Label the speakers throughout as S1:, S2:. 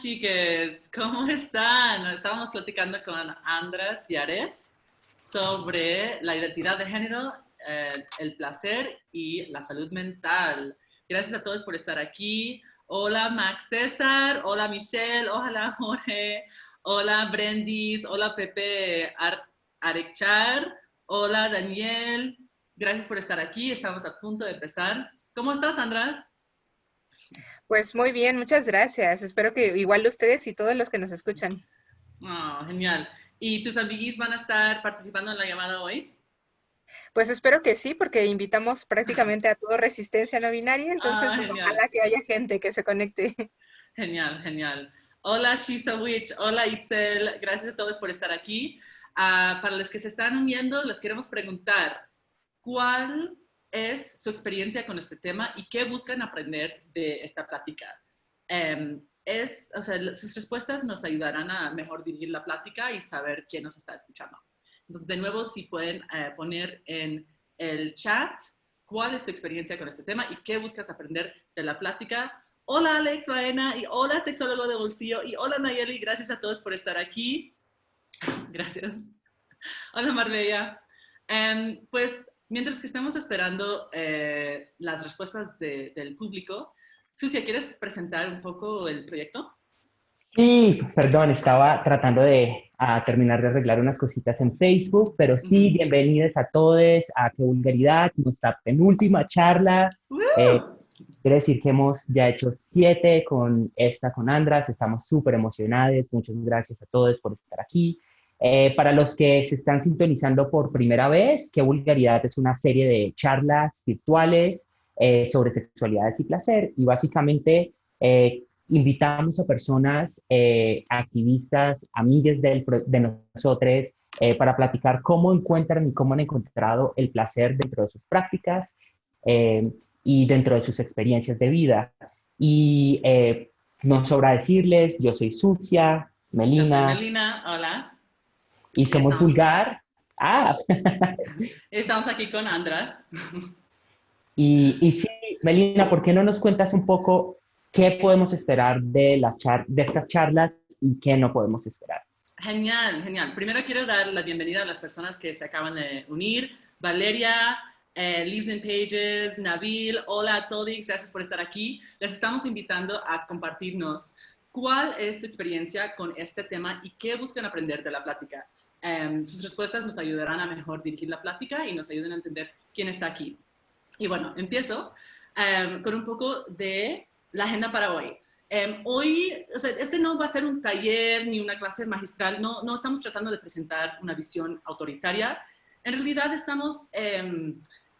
S1: chiques, ¿cómo están? Estábamos platicando con Andrés y Aret sobre la identidad de género, el placer y la salud mental. Gracias a todos por estar aquí. Hola Max César, hola Michelle, hola Jorge, hola Brendis, hola Pepe Arechar, hola Daniel. Gracias por estar aquí, estamos a punto de empezar. ¿Cómo estás, Andrés?
S2: Pues muy bien, muchas gracias. Espero que igual ustedes y todos los que nos escuchan.
S1: Oh, genial. ¿Y tus amiguis van a estar participando en la llamada hoy?
S2: Pues espero que sí, porque invitamos prácticamente a todo Resistencia No Binaria, entonces
S1: Ah,
S2: pues
S1: genial,
S2: ojalá que haya gente que se conecte.
S1: genial, genial. Hola Shisa Witch, hola Itzel, gracias a todos por estar aquí. Para los que se están uniendo, les queremos preguntar, ¿cuál es su experiencia con este tema y qué buscan aprender de esta plática? Sus respuestas nos ayudarán a mejor dirigir la plática y saber quién nos está escuchando. Entonces, de nuevo, si pueden poner en el chat cuál es tu experiencia con este tema y qué buscas aprender de la plática. Hola Alex Baena y hola sexólogo de bolsillo y hola Nayeli, gracias a todos por estar aquí. Gracias. Hola Marbella. Pues mientras que estamos esperando las respuestas del público, Sucia, ¿quieres presentar un poco el proyecto?
S2: Sí, perdón, estaba tratando de terminar de arreglar unas cositas en Facebook, pero sí,
S1: Uh-huh.
S2: bienvenidos a todos a Qué Vulgaridad, nuestra penúltima charla. Eh, Quiero decir que hemos ya hecho 7 con esta, con Andras, estamos súper emocionados, muchas gracias a todos por estar aquí. Para los que se están sintonizando por primera vez, Qué Vulgaridad es una serie de charlas virtuales sobre sexualidades y placer, y básicamente invitamos a personas, activistas, amigas de nosotros, para platicar cómo encuentran y cómo han encontrado el placer dentro de sus prácticas. Y dentro de sus experiencias de vida. Y no sobra decirles, yo soy Sucia,
S1: Yo soy
S2: Melina,
S1: Melina, hola.
S2: y
S1: Y
S2: somos
S1: estamos,
S2: Vulgar. Ah,
S1: estamos aquí con András.
S2: y sí, Melina, ¿por qué no nos cuentas un poco qué podemos esperar de estas charlas y qué no podemos esperar?
S1: Genial, genial. Primero quiero dar la bienvenida a las personas que se acaban de unir. Valeria, Leaves and Pages, Nabil, hola a todos, gracias por estar aquí. Les estamos invitando a compartirnos cuál es su experiencia con este tema y qué buscan aprender de la plática. Sus respuestas nos ayudarán a mejor dirigir la plática y nos ayudan a entender quién está aquí. Y bueno, empiezo con un poco de la agenda para hoy. Hoy, o sea, este no va a ser un taller ni una clase magistral, no estamos tratando de presentar una visión autoritaria. En realidad estamos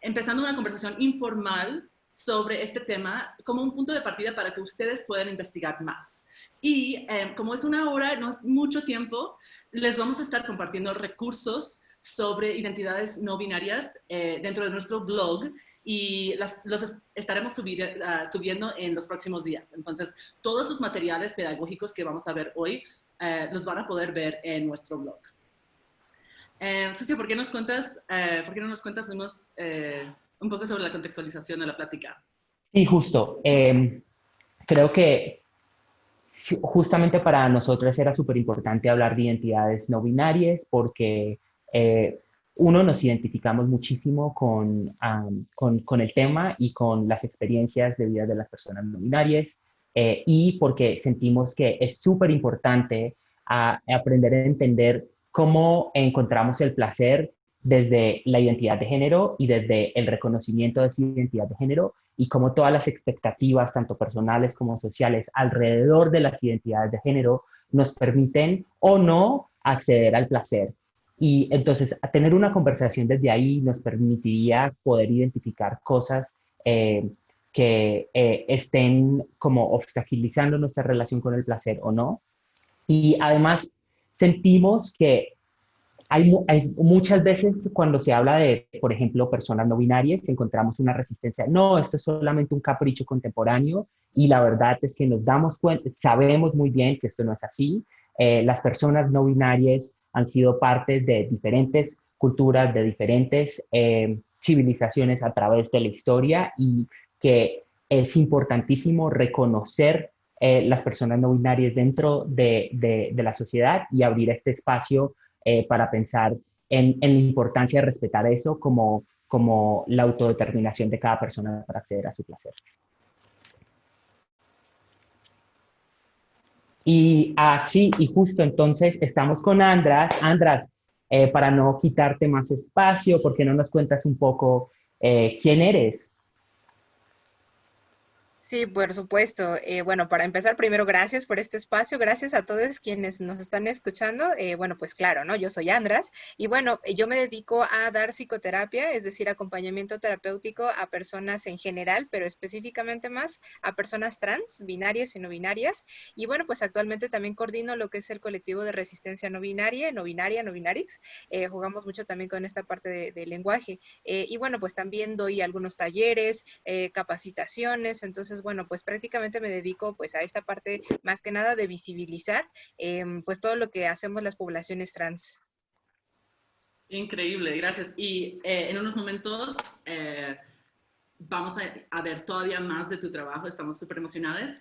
S1: empezando una conversación informal sobre este tema como un punto de partida para que ustedes puedan investigar más. Y como es una hora, no es mucho tiempo, les vamos a estar compartiendo recursos sobre identidades no binarias dentro de nuestro blog y los estaremos subiendo en los próximos días. Entonces, todos los materiales pedagógicos que vamos a ver hoy los van a poder ver en nuestro blog. Sucio, ¿por qué por qué no nos cuentas un poco sobre la contextualización de la plática?
S2: Sí, justo. Creo que sí, justamente para nosotros era súper importante hablar de identidades no binarias porque eh, uno, nos identificamos muchísimo con el tema y con las experiencias de vida de las personas no binarias, y porque sentimos que es súper importante aprender a entender cómo encontramos el placer desde la identidad de género y desde el reconocimiento de esa identidad de género, y cómo todas las expectativas, tanto personales como sociales, alrededor de las identidades de género nos permiten o no acceder al placer. Y entonces, tener una conversación desde ahí nos permitiría poder identificar cosas que estén como obstaculizando nuestra relación con el placer o no. Y además, sentimos que hay muchas veces cuando se habla de, por ejemplo, personas no binarias, encontramos una resistencia. No, esto es solamente un capricho contemporáneo, y la verdad es que nos damos cuenta, sabemos muy bien que esto no es así. Las personas no binarias han sido parte de diferentes culturas, de diferentes civilizaciones a través de la historia, y que es importantísimo reconocer las personas no binarias dentro de la sociedad y abrir este espacio para pensar en la importancia de respetar eso como la autodeterminación de cada persona para acceder a su placer. Y sí, y justo entonces estamos con Andras. Andras, para no quitarte más espacio, ¿por qué no nos cuentas un poco quién eres?
S3: Sí, por supuesto. Bueno, para empezar, primero, gracias por este espacio. Gracias a todos quienes nos están escuchando. Bueno, pues claro, ¿no? Yo soy Andras y bueno, yo me dedico a dar psicoterapia, es decir, acompañamiento terapéutico a personas en general, pero específicamente más a personas trans, binarias y no binarias. Y bueno, pues actualmente también coordino lo que es el colectivo de resistencia no binaria, no binarix. Jugamos mucho también con esta parte de lenguaje. Y bueno, pues también doy algunos talleres, capacitaciones, entonces, bueno, pues prácticamente me dedico pues a esta parte más que nada de visibilizar pues todo lo que hacemos las poblaciones trans.
S1: Increíble, gracias. Y en unos momentos vamos a ver todavía más de tu trabajo, estamos súper emocionados,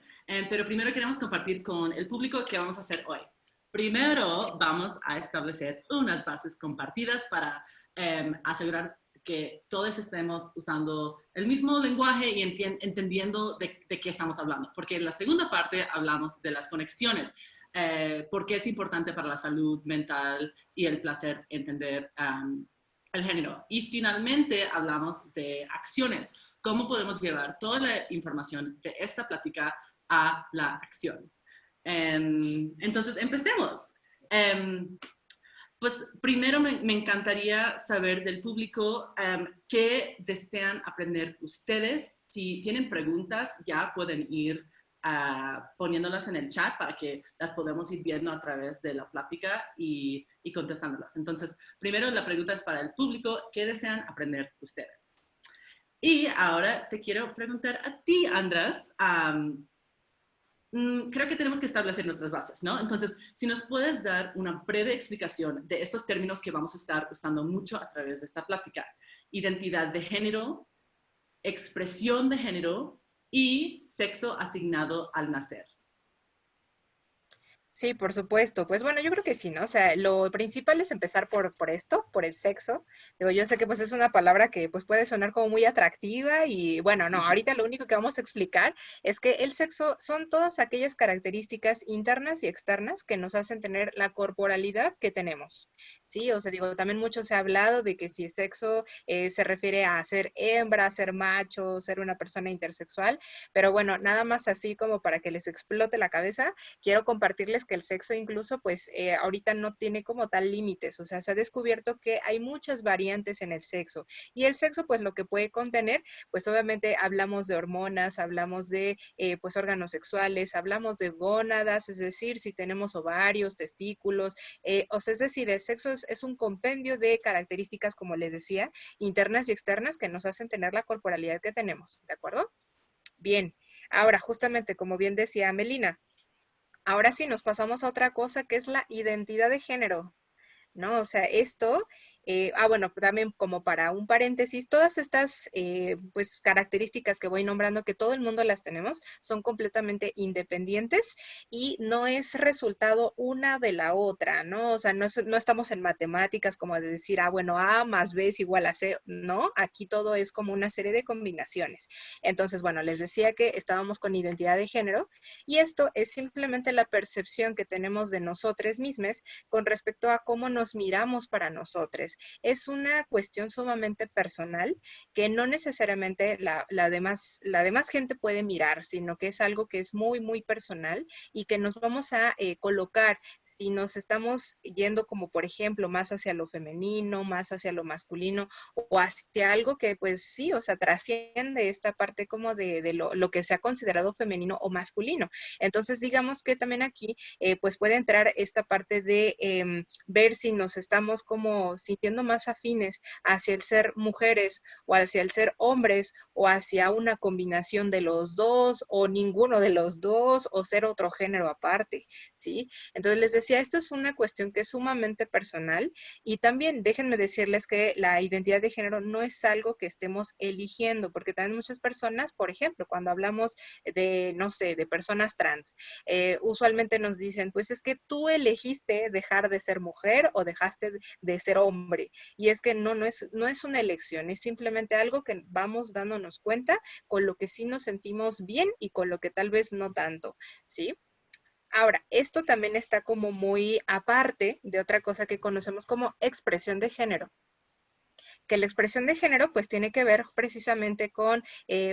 S1: pero primero queremos compartir con el público qué vamos a hacer hoy. Primero vamos a establecer unas bases compartidas para asegurar que todos estemos usando el mismo lenguaje y entendiendo de qué estamos hablando. Porque en la segunda parte hablamos de las conexiones, por qué es importante para la salud mental y el placer entender el género. Y finalmente hablamos de acciones, cómo podemos llevar toda la información de esta plática a la acción. Entonces, empecemos. Pues primero me encantaría saber del público qué desean aprender ustedes. Si tienen preguntas, ya pueden ir poniéndolas en el chat para que las podamos ir viendo a través de la plática y contestándolas. Entonces, primero la pregunta es para el público, ¿qué desean aprender ustedes? Y ahora te quiero preguntar a ti, András, creo que tenemos que establecer nuestras bases, ¿no? Entonces, si nos puedes dar una breve explicación de estos términos que vamos a estar usando mucho a través de esta plática. Identidad de género, expresión de género y sexo asignado al nacer.
S3: Sí, por supuesto. Pues bueno, yo creo que sí, ¿no? O sea, lo principal es empezar por esto, por el sexo. Digo, yo sé que pues es una palabra que pues puede sonar como muy atractiva y bueno, no, ahorita lo único que vamos a explicar es que el sexo son todas aquellas características internas y externas que nos hacen tener la corporalidad que tenemos. Sí, o sea, digo, también mucho se ha hablado de que si el sexo se refiere a ser hembra, ser macho, ser una persona intersexual, pero bueno, nada más así como para que les explote la cabeza, quiero compartirles que el sexo incluso pues ahorita no tiene como tal límites, o sea, se ha descubierto que hay muchas variantes en el sexo y el sexo pues lo que puede contener, pues obviamente hablamos de hormonas, hablamos de pues órganos sexuales, hablamos de gónadas, es decir, si tenemos ovarios, testículos, o sea, es decir, el sexo es un compendio de características, como les decía, internas y externas que nos hacen tener la corporalidad que tenemos, ¿de acuerdo? Bien, ahora justamente como bien decía Melina, ahora sí nos pasamos a otra cosa que es la identidad de género, ¿no? O sea, esto, bueno, también como para un paréntesis, todas estas pues características que voy nombrando, que todo el mundo las tenemos, son completamente independientes y no es resultado una de la otra, ¿no? O sea, no estamos en matemáticas como de decir, bueno, A más B es igual a C, no, aquí todo es como una serie de combinaciones. Entonces, bueno, les decía que estábamos con identidad de género y esto es simplemente la percepción que tenemos de nosotros mismos con respecto a cómo nos miramos para nosotros. Es una cuestión sumamente personal que no necesariamente la demás gente puede mirar, sino que es algo que es muy, muy personal y que nos vamos a colocar si nos estamos yendo como, por ejemplo, más hacia lo femenino, más hacia lo masculino o hacia algo que pues sí, o sea, trasciende esta parte como de lo que se ha considerado femenino o masculino. Entonces, digamos que también aquí pues puede entrar esta parte de ver si nos estamos como sintiendo sintiendo más afines hacia el ser mujeres o hacia el ser hombres o hacia una combinación de los dos o ninguno de los dos o ser otro género aparte, ¿sí? Entonces les decía, esto es una cuestión que es sumamente personal y también déjenme decirles que la identidad de género no es algo que estemos eligiendo, porque también muchas personas, por ejemplo, cuando hablamos de, no sé, de personas trans, usualmente nos dicen, pues es que tú elegiste dejar de ser mujer o dejaste de ser hombre. Y es que no es una elección, es simplemente algo que vamos dándonos cuenta con lo que sí nos sentimos bien y con lo que tal vez no tanto, ¿sí? Ahora, esto también está como muy aparte de otra cosa que conocemos como expresión de género, que la expresión de género pues tiene que ver precisamente con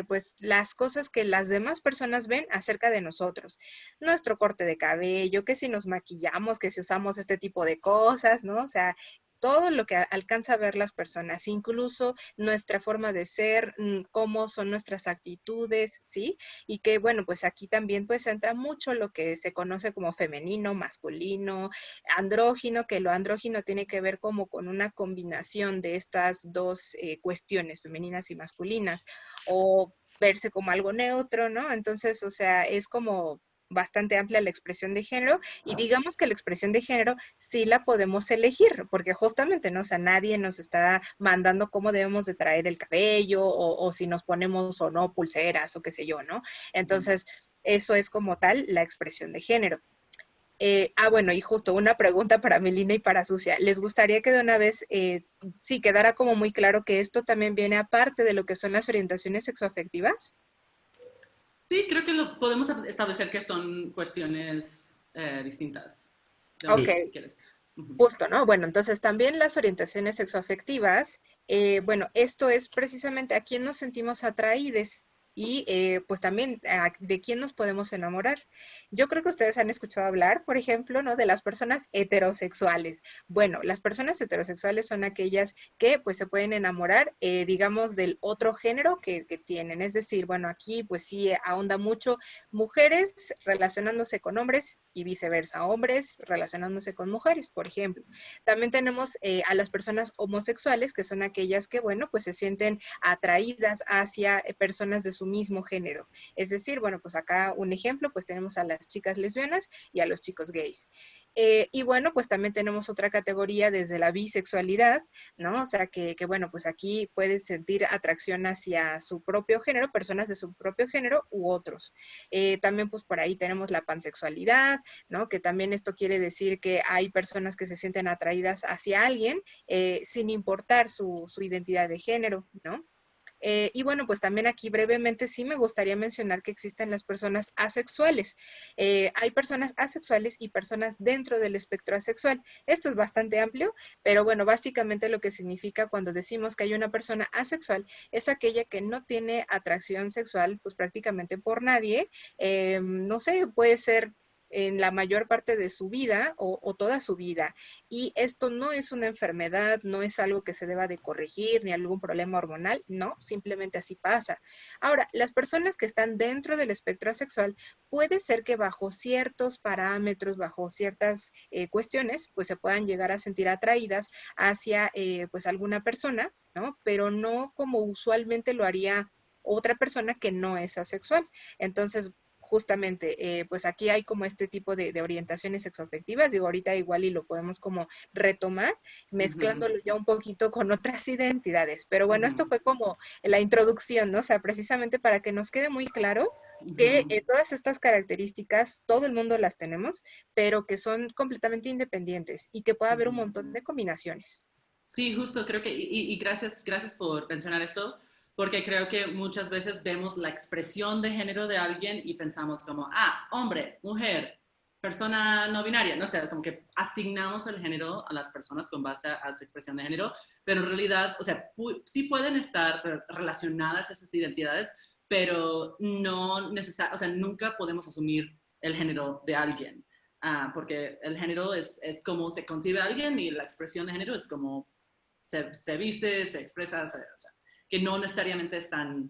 S3: pues las cosas que las demás personas ven acerca de nosotros. Nuestro corte de cabello, que si nos maquillamos, que si usamos este tipo de cosas, ¿no? O sea, todo lo que alcanza a ver las personas, incluso nuestra forma de ser, cómo son nuestras actitudes, ¿sí? Y que, bueno, pues aquí también pues entra mucho lo que se conoce como femenino, masculino, andrógino, que lo andrógino tiene que ver como con una combinación de estas dos cuestiones, femeninas y masculinas, o verse como algo neutro, ¿no? Entonces, o sea, es como bastante amplia la expresión de género y digamos que la expresión de género sí la podemos elegir, porque justamente, ¿no? O sea, nadie nos está mandando cómo debemos de traer el cabello o si nos ponemos o no pulseras o qué sé yo, ¿no? Entonces, eso es como tal la expresión de género. Bueno, y justo una pregunta para Melina y para Sucia. ¿Les gustaría que de una vez, sí, quedara como muy claro que esto también viene aparte de lo que son las orientaciones sexoafectivas?
S1: Sí, creo que lo podemos establecer que son cuestiones distintas de una
S3: Ok,
S1: vez, si quieres.
S3: justo, ¿no? Bueno, entonces también las orientaciones sexoafectivas, bueno, esto es precisamente a quién nos sentimos atraídos y pues también de quién nos podemos enamorar. Yo creo que ustedes han escuchado hablar, por ejemplo, ¿no? De las personas heterosexuales. Bueno, las personas heterosexuales son aquellas que pues se pueden enamorar, digamos, del otro género que tienen. Es decir, bueno, aquí pues sí ahonda mucho mujeres relacionándose con hombres y viceversa, hombres relacionándose con mujeres, por ejemplo. También tenemos a las personas homosexuales, que son aquellas que, bueno, pues se sienten atraídas hacia personas de su mismo género. Es decir, bueno, pues acá un ejemplo, pues tenemos a las chicas lesbianas y a los chicos gays. Y bueno, pues también tenemos otra categoría desde la bisexualidad, ¿no? O sea, bueno, pues aquí puedes sentir atracción hacia su propio género, personas de su propio género u otros. También pues por ahí tenemos la pansexualidad, ¿no? Que también esto quiere decir que hay personas que se sienten atraídas hacia alguien sin importar su identidad de género, ¿no? Y bueno, pues también aquí brevemente sí me gustaría mencionar que existen las personas asexuales. Hay personas asexuales y personas dentro del espectro asexual. Esto es bastante amplio, pero bueno, básicamente lo que significa cuando decimos que hay una persona asexual es aquella que no tiene atracción sexual pues prácticamente por nadie. No sé, puede ser en la mayor parte de su vida o toda su vida. Y esto no es una enfermedad, no es algo que se deba de corregir ni algún problema hormonal, no, simplemente así pasa. Ahora, las personas que están dentro del espectro sexual, puede ser que bajo ciertos parámetros, bajo ciertas cuestiones, pues se puedan llegar a sentir atraídas hacia pues alguna persona, ¿no? Pero no como usualmente lo haría otra persona que no es asexual. Entonces, justamente, pues aquí hay como este tipo de orientaciones sexoafectivas, digo, ahorita igual y lo podemos como retomar, mezclándolo ya un poquito con otras identidades, pero bueno, esto fue como la introducción, ¿no? O sea, precisamente para que nos quede muy claro que todas estas características, todo el mundo las tenemos, pero que son completamente independientes y que puede haber un montón de combinaciones.
S1: Sí, justo, creo que, y gracias por mencionar esto, porque creo que muchas veces vemos la expresión de género de alguien y pensamos como, hombre, mujer, persona no binaria, no sé, como que asignamos el género a las personas con base a su expresión de género, pero en realidad, o sea, sí pueden estar relacionadas esas identidades, pero no necesariamente, o sea, nunca podemos asumir el género de alguien. Porque el género es como se concibe a alguien y la expresión de género es como se viste, se expresa, o sea, que no necesariamente están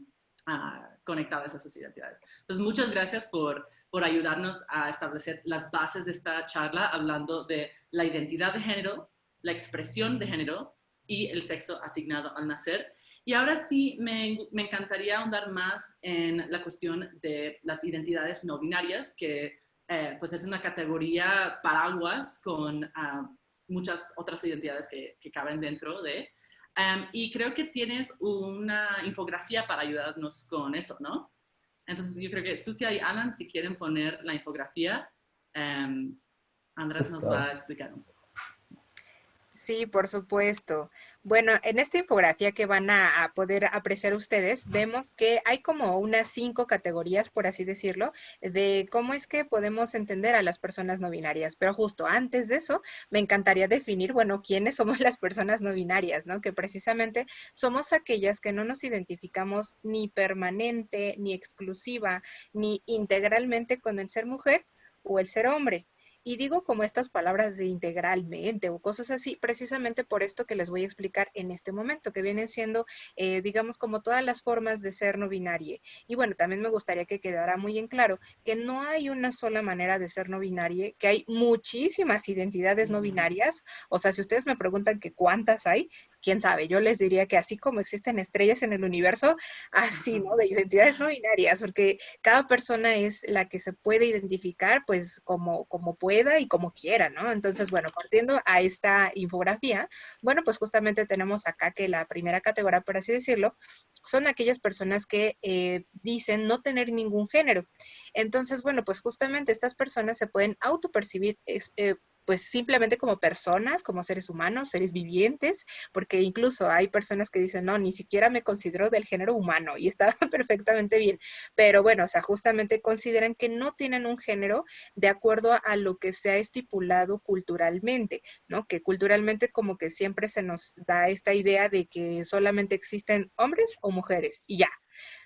S1: conectadas a esas identidades. Pues muchas gracias por ayudarnos a establecer las bases de esta charla hablando de la identidad de género, la expresión de género y el sexo asignado al nacer. Y ahora sí, me encantaría ahondar más en la cuestión de las identidades no binarias, que pues es una categoría paraguas con muchas otras identidades que caben dentro de. Y creo que tienes una infografía para ayudarnos con eso, ¿no? Entonces yo creo que Susia y Alan, si quieren poner la infografía, Andrés nos va a explicar un poco.
S3: Sí, por supuesto. Bueno, en esta infografía que van a poder apreciar ustedes, vemos que hay como unas 5 categorías, por así decirlo, de cómo es que podemos entender a las personas no binarias. Pero justo antes de eso, me encantaría definir, bueno, quiénes somos las personas no binarias, ¿no? Que precisamente somos aquellas que no nos identificamos ni permanente, ni exclusiva, ni integralmente con el ser mujer o el ser hombre. Y digo como estas palabras de integralmente o cosas así, precisamente por esto que les voy a explicar en este momento, que vienen siendo, digamos, como todas las formas de ser no binaria. Y bueno, también me gustaría que quedara muy en claro que no hay una sola manera de ser no binaria, que hay muchísimas identidades no binarias. O sea, si ustedes me preguntan que cuántas hay, quién sabe, yo les diría que así como existen estrellas en el universo, así, ¿no? De identidades no binarias, porque cada persona es la que se puede identificar, pues, como pueda y como quiera, ¿no? Entonces, bueno, partiendo a esta infografía, bueno, pues justamente tenemos acá que la primera categoría, por así decirlo, son aquellas personas que dicen no tener ningún género. Entonces, bueno, pues justamente estas personas se pueden autopercibir pues simplemente como personas, como seres humanos, seres vivientes, porque incluso hay personas que dicen, no, ni siquiera me considero del género humano y está perfectamente bien. Pero bueno, o sea, justamente consideran que no tienen un género de acuerdo a lo que se ha estipulado culturalmente, ¿no? Que culturalmente como que siempre se nos da esta idea de que solamente existen hombres o mujeres y ya.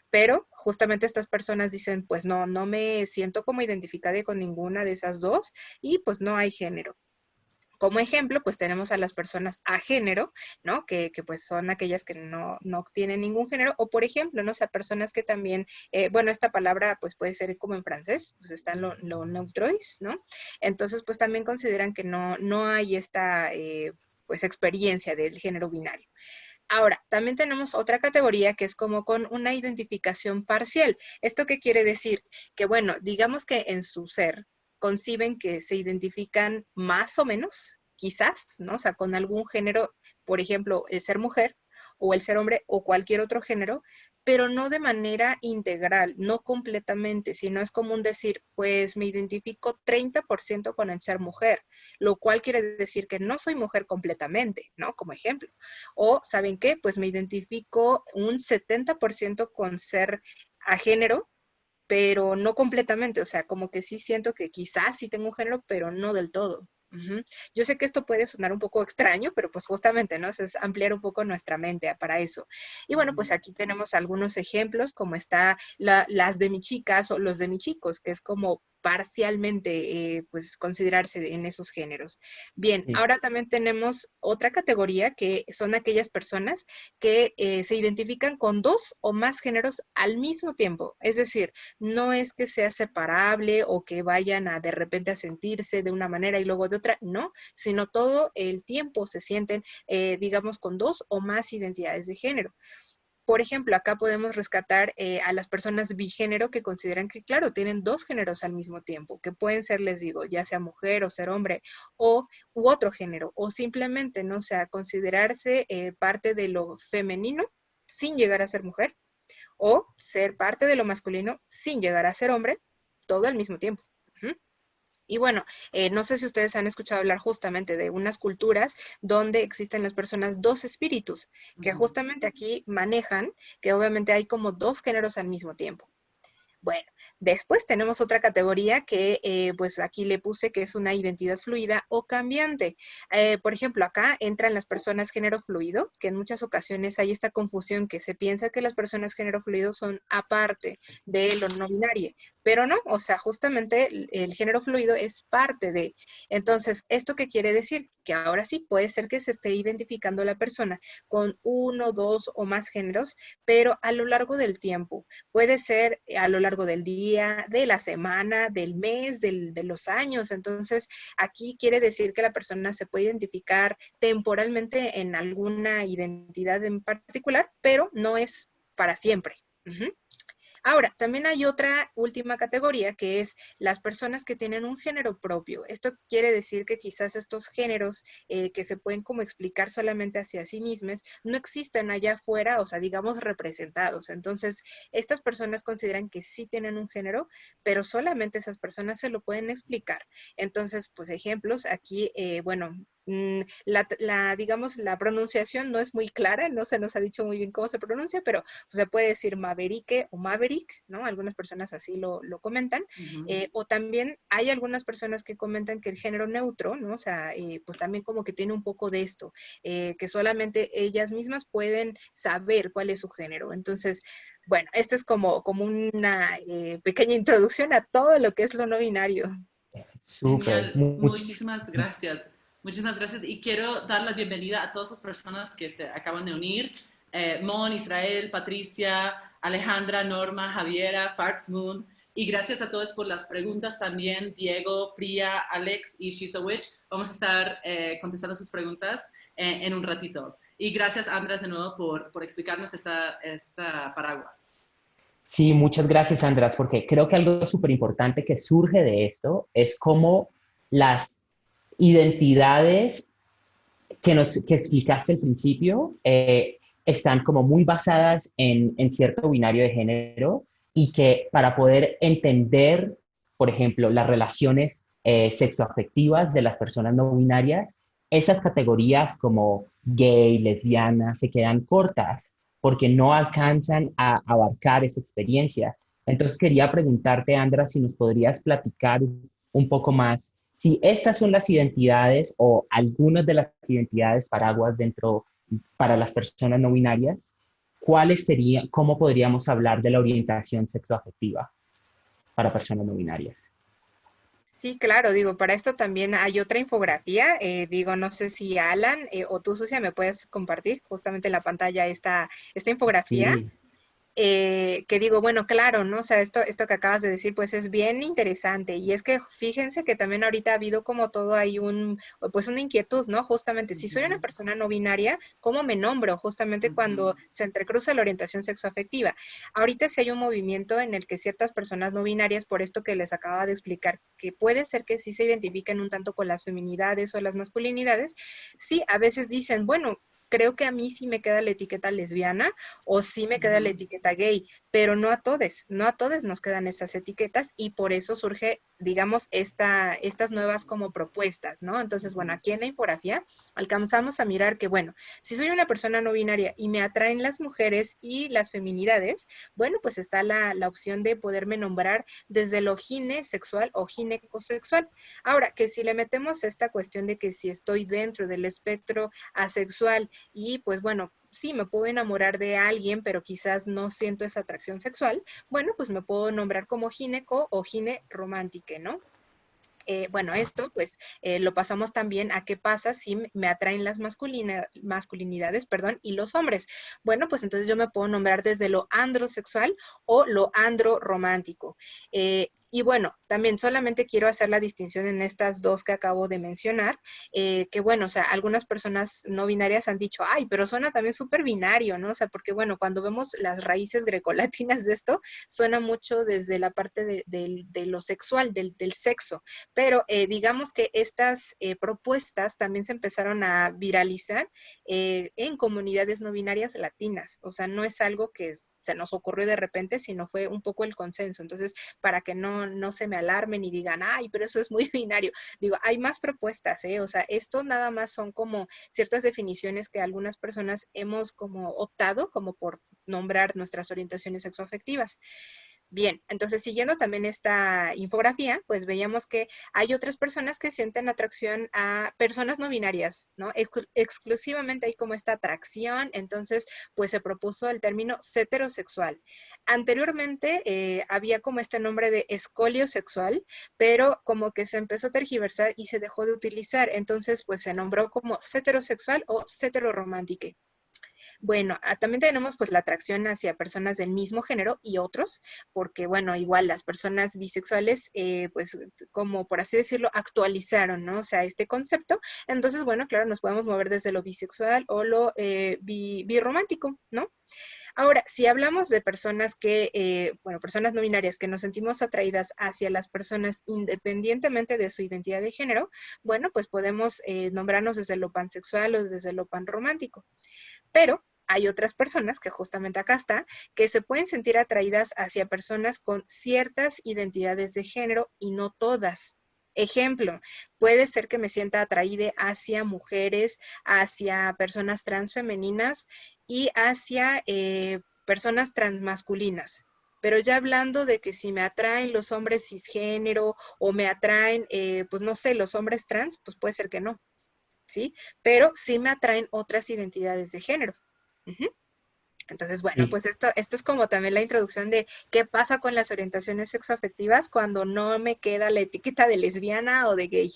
S3: Pero justamente estas personas dicen, pues no, no me siento como identificada con ninguna de esas dos y pues no hay género. Como ejemplo, pues tenemos a las personas a género, ¿no? Que pues son aquellas que no tienen ningún género, o por ejemplo, ¿no? O sea, personas que también, bueno, esta palabra pues puede ser como en francés, pues está en lo neutrois, ¿no? Entonces, pues también consideran que no hay esta, pues, experiencia del género binario. Ahora, también tenemos otra categoría que es como con una identificación parcial. ¿Esto qué quiere decir? Que bueno, digamos que en su ser conciben que se identifican más o menos, quizás, ¿no? O sea, con algún género, por ejemplo, el ser mujer o el ser hombre o cualquier otro género, pero no de manera integral, no completamente, sino es común decir, pues me identifico 30% con el ser mujer, lo cual quiere decir que no soy mujer completamente, ¿no? Como ejemplo. O, ¿saben qué? Pues me identifico un 70% con ser a género, pero no completamente. O sea, como que sí siento que quizás sí tengo un género, pero no del todo. Ujú. Yo sé que esto puede sonar un poco extraño, pero pues justamente, ¿no? Es ampliar un poco nuestra mente para eso. Y bueno, pues aquí tenemos algunos ejemplos, como está las de mis chicas o los de mis chicos, que es como parcialmente, pues, considerarse en esos géneros. Bien,
S2: Sí.
S3: ahora también tenemos otra categoría que son aquellas personas que se identifican con 2 o más géneros al mismo tiempo. Es decir, no es que sea separable o que vayan a de repente a sentirse de una manera y luego de otra, no, sino todo el tiempo se sienten, digamos, con 2 o más identidades de género. Por ejemplo, acá podemos rescatar a las personas bigénero que consideran que, claro, tienen 2 géneros al mismo tiempo, que pueden ser, les digo, ya sea mujer o ser hombre o u otro género, o simplemente, no sea, considerarse parte de lo femenino sin llegar a ser mujer, o ser parte de lo masculino sin llegar a ser hombre, todo al mismo tiempo. Ujú. Y bueno, no sé si ustedes han escuchado hablar justamente de unas culturas donde existen las personas dos espíritus, que justamente aquí manejan que obviamente hay como 2 géneros al mismo tiempo. Bueno, después tenemos otra categoría que pues aquí le puse que es una identidad fluida o cambiante. Por ejemplo, acá entran las personas género fluido, que en muchas ocasiones hay esta confusión que se piensa que las personas género fluido son aparte de lo no binario, pero no, o sea, justamente el género fluido es parte de. Entonces, ¿esto qué quiere decir? Que ahora sí puede ser que se esté identificando la persona con 1, 2 o más géneros, pero a lo largo del tiempo. Puede ser a lo largo del día, día, de la semana, del mes, de los años. Entonces, aquí quiere decir que la persona se puede identificar temporalmente en alguna identidad en particular, pero no es para siempre. Ujú. Ahora, también hay otra última categoría que es las personas que tienen un género propio. Esto quiere decir que quizás estos géneros que se pueden como explicar solamente hacia sí mismos no existen allá afuera, o sea, digamos representados. Entonces, estas personas consideran que sí tienen un género, pero solamente esas personas se lo pueden explicar. Entonces, pues ejemplos, aquí, bueno, digamos, la pronunciación no es muy clara, no se nos ha dicho muy bien cómo se pronuncia, pero pues, se puede decir Maverick o Maverick, ¿no? Algunas personas así lo comentan. O también hay algunas personas que comentan que el género neutro, ¿no? O sea, pues también como que tiene un poco de esto, que solamente ellas mismas pueden saber cuál es su género. Entonces, bueno, esta es como una pequeña introducción a todo lo que es lo no binario.
S2: Súper,
S1: Genial, muchísimas gracias. Muchísimas gracias y quiero dar la bienvenida a todas las personas que se acaban de unir. Mon, Israel, Patricia, Alejandra, Norma, Javiera, Farx Moon. Y gracias a todos por las preguntas también, Diego, Priya, Alex y Shizowich. Vamos a estar contestando sus preguntas en un ratito. Y gracias, Andrés, de nuevo por explicarnos esta paraguas.
S2: Sí, muchas gracias, András, porque creo que algo súper importante que surge de esto es cómo las identidades que explicaste al principio están como muy basadas en cierto binario de género y que para poder entender, por ejemplo, las relaciones sexoafectivas de las personas no binarias, esas categorías como gay, lesbiana, se quedan cortas porque no alcanzan a abarcar esa experiencia. Entonces quería preguntarte, Andra, si nos podrías platicar un poco más si estas son las identidades o algunas de las identidades paraguas dentro para las personas no binarias, ¿cuáles serían, cómo podríamos hablar de la orientación sexoafectiva para personas no binarias?
S3: Sí, claro, digo, para esto también hay otra infografía, digo, no sé si Alan o tú, Sucia, me puedes compartir justamente en la pantalla esta infografía.
S2: Sí,
S3: Que digo, bueno, claro, ¿no? O sea, esto que acabas de decir, pues es bien interesante. Y es que fíjense que también ahorita ha habido como todo ahí pues una inquietud, ¿no? Justamente, si soy una persona no binaria, ¿cómo me nombro? Justamente cuando se entrecruza la orientación sexoafectiva. Ahorita sí hay un movimiento en el que ciertas personas no binarias, por esto que les acaba de explicar, que puede ser que sí se identifiquen un tanto con las feminidades o las masculinidades, sí, a veces dicen, bueno, creo que a mí sí me queda la etiqueta lesbiana o sí me queda la etiqueta gay, pero no a todos nos quedan estas etiquetas y por eso surge, digamos, estas nuevas como propuestas, ¿no? Entonces, bueno, aquí en la infografía alcanzamos a mirar que, bueno, si soy una persona no binaria y me atraen las mujeres y las feminidades, bueno, pues está la opción de poderme nombrar desde lo ginesexual o ginecosexual. Ahora, que si le metemos esta cuestión de que si estoy dentro del espectro asexual y pues bueno, sí, me puedo enamorar de alguien, pero quizás no siento esa atracción sexual, bueno, pues me puedo nombrar como gineco o gine romántique, ¿no? Bueno, esto pues lo pasamos también a qué pasa si me atraen las masculinidades, perdón, y los hombres. Bueno, pues entonces yo me puedo nombrar desde lo androsexual o lo androromántico. Y bueno, también solamente quiero hacer la distinción en estas dos que acabo de mencionar, que bueno, o sea, algunas personas no binarias han dicho, ay, pero suena también súper binario, ¿no? O sea, porque bueno, cuando vemos las raíces grecolatinas de esto, suena mucho desde la parte de lo sexual, del sexo, pero digamos que estas propuestas también se empezaron a viralizar en comunidades no binarias latinas, o sea, no es algo que se nos ocurrió de repente, sino fue un poco el consenso. Entonces, para que no se me alarmen y digan, ay, pero eso es muy binario. Digo, hay más propuestas, ¿eh? O sea, esto nada más son como ciertas definiciones que algunas personas hemos como optado, como por nombrar nuestras orientaciones sexoafectivas. Bien, entonces siguiendo también esta infografía, pues veíamos que hay otras personas que sienten atracción a personas no binarias, ¿no? Exclusivamente hay como esta atracción, entonces pues se propuso el término heterosexual. Anteriormente había como este nombre de escolio sexual, pero como que se empezó a tergiversar y se dejó de utilizar, entonces pues se nombró como heterosexual o heteroromántique. Bueno, también tenemos pues la atracción hacia personas del mismo género y otros, porque bueno, igual las personas bisexuales, pues como por así decirlo, actualizaron, ¿no? O sea, este concepto. Entonces, bueno, claro, nos podemos mover desde lo bisexual o lo birromántico, ¿no? Ahora, si hablamos de personas que, bueno, personas no binarias que nos sentimos atraídas hacia las personas independientemente de su identidad de género, bueno, pues podemos nombrarnos desde lo pansexual o desde lo panromántico. Pero hay otras personas, que justamente acá está, que se pueden sentir atraídas hacia personas con ciertas identidades de género y no todas. Ejemplo, puede ser que me sienta atraída hacia mujeres, hacia personas transfemeninas y hacia personas transmasculinas. Pero ya hablando de que si me atraen los hombres cisgénero o me atraen, pues no sé, los hombres trans, pues puede ser que no, ¿sí? Pero sí me atraen otras identidades de género. Ujú. Entonces, bueno,
S2: Sí,
S3: pues esto es como también la introducción de qué pasa con las orientaciones sexoafectivas cuando no me queda la etiqueta de lesbiana o de gay.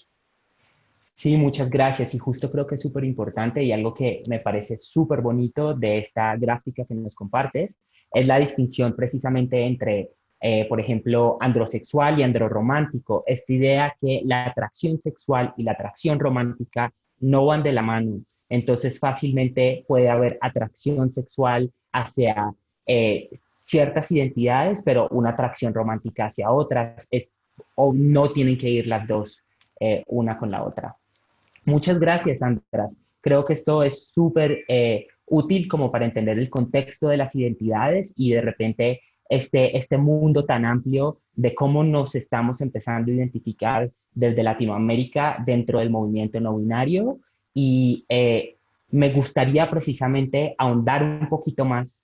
S2: sí, muchas gracias. Y justo creo que es súper importante y algo que me parece súper bonito de esta gráfica que nos compartes es la distinción precisamente entre, por ejemplo, androsexual y androromántico. Esta idea que la atracción sexual y la atracción romántica no van de la mano. Entonces, fácilmente puede haber atracción sexual hacia ciertas identidades, pero una atracción romántica hacia otras, o no tienen que ir las dos una con la otra. Muchas gracias, András. Creo que esto es súper útil como para entender el contexto de las identidades y de repente este mundo tan amplio de cómo nos estamos empezando a identificar desde Latinoamérica dentro del movimiento no binario. Y me gustaría precisamente ahondar un poquito más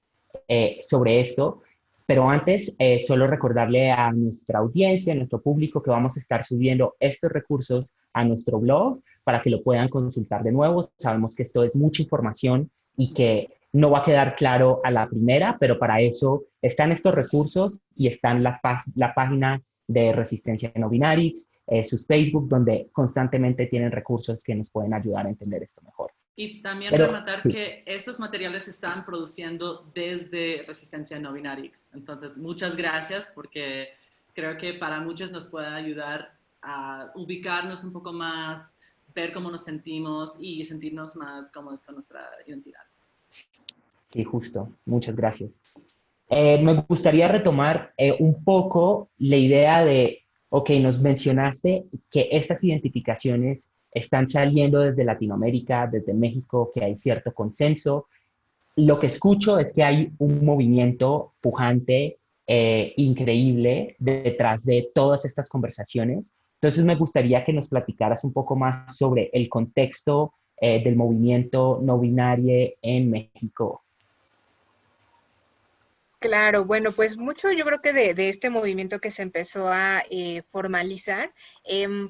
S2: sobre esto, pero antes solo recordarle a nuestra audiencia, a nuestro público, que vamos a estar subiendo estos recursos a nuestro blog para que lo puedan consultar de nuevo. Sabemos que esto es mucha información y que no va a quedar claro a la primera, pero para eso están estos recursos y están la página de Resistencia No Binarix, sus Facebook, donde constantemente tienen recursos que nos pueden ayudar a entender esto mejor.
S1: Y también
S2: Pero
S1: rematar
S2: sí,
S1: que estos materiales se están produciendo desde Resistencia No Binarix. Entonces, muchas gracias porque creo que para muchos nos puede ayudar a ubicarnos un poco más, ver cómo nos sentimos y sentirnos más cómodos con nuestra identidad.
S2: sí, justo. Muchas gracias. Me gustaría retomar un poco la idea de, ok, nos mencionaste que estas identificaciones están saliendo desde Latinoamérica, desde México, que hay cierto consenso. Lo que escucho es que hay un movimiento pujante, increíble, detrás de todas estas conversaciones. Entonces me gustaría que nos platicaras un poco más sobre el contexto del movimiento no binario en México.
S3: Claro, bueno, pues mucho yo creo que de este movimiento que se empezó a formalizar,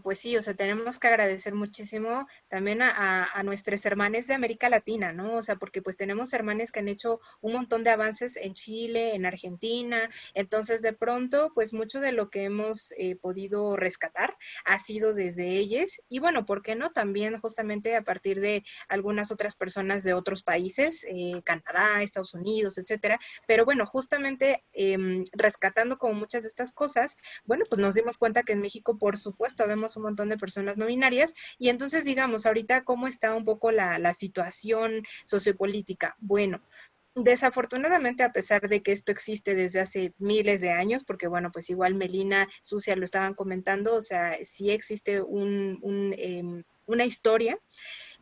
S3: pues sí, o sea, tenemos que agradecer muchísimo también a nuestros hermanos de América Latina, ¿no? O sea, porque pues tenemos hermanos que han hecho un montón de avances en Chile, en Argentina, entonces de pronto, pues mucho de lo que hemos podido rescatar ha sido desde ellos y bueno, ¿por qué no? También justamente a partir de algunas otras personas de otros países, Canadá, Estados Unidos, etcétera, pero bueno, justamente rescatando como muchas de estas cosas, bueno, pues nos dimos cuenta que en México, por supuesto, vemos un montón de personas no binarias y entonces, digamos, ahorita, ¿cómo está un poco la situación sociopolítica? Bueno, desafortunadamente, a pesar de que esto existe desde hace miles de años, porque bueno, pues igual Melina, Sucia lo estaban comentando, o sea, sí existe una historia,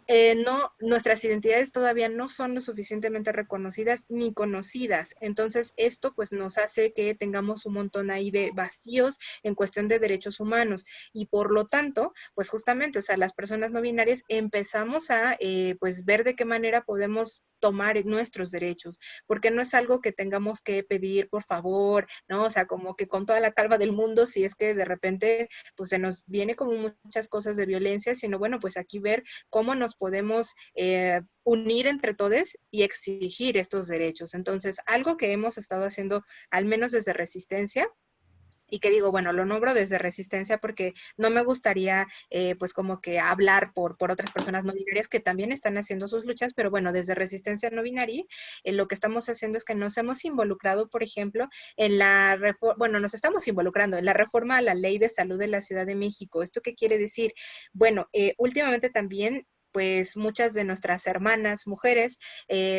S3: no, nuestras identidades todavía no son lo suficientemente reconocidas ni conocidas. Entonces, esto pues nos hace que tengamos un montón ahí de vacíos en cuestión de derechos humanos. Y por lo tanto, pues justamente, o sea, las personas no binarias empezamos a pues ver de qué manera podemos tomar nuestros derechos, porque no es algo que tengamos que pedir por favor, ¿no? O sea, como que con toda la calma del mundo, si es que de repente pues se nos viene como muchas cosas de violencia, sino bueno, pues aquí ver cómo nos podemos unir entre todos y exigir estos derechos. Entonces, algo que hemos estado haciendo, al menos desde Resistencia, Y que digo, bueno, lo nombro desde Resistencia porque no me gustaría pues como que hablar por otras personas no binarias que también están haciendo sus luchas, pero bueno, desde Resistencia No Binaria lo que estamos haciendo es que nos hemos involucrado, por ejemplo, en la reforma, bueno, nos estamos involucrando en la reforma a la Ley de Salud de la Ciudad de México. ¿Esto qué quiere decir? Bueno, últimamente también pues muchas de nuestras hermanas mujeres,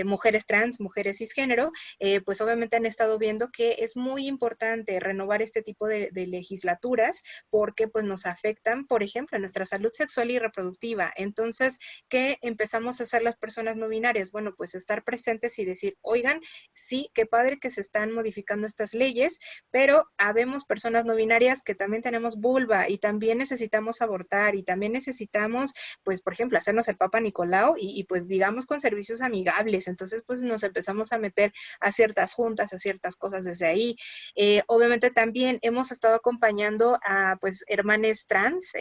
S3: mujeres trans, mujeres cisgénero, pues obviamente han estado viendo que es muy importante renovar este tipo de legislaturas porque pues nos afectan, por ejemplo, nuestra salud sexual y reproductiva. Entonces, ¿qué empezamos a hacer las personas no binarias? Bueno, pues estar presentes y decir, oigan, sí, qué padre que se están modificando estas leyes, pero habemos personas no binarias que también tenemos vulva y también necesitamos abortar y también necesitamos, pues, por ejemplo, hacernos el Papa Nicolau pues digamos con servicios amigables. Entonces, pues nos empezamos a meter a ciertas juntas, a ciertas cosas desde ahí. Obviamente también hemos estado acompañando a pues hermanes trans,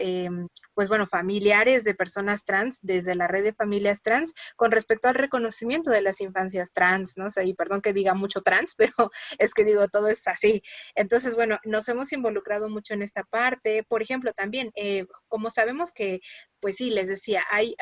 S3: pues bueno, familiares de personas trans desde la red de familias trans con respecto al reconocimiento de las infancias trans, ¿no? O sea, y perdón que diga mucho trans, pero es que digo, todo es así. Entonces, bueno, nos hemos involucrado mucho en esta parte. Por ejemplo, también, como sabemos que, pues sí, les decía, hay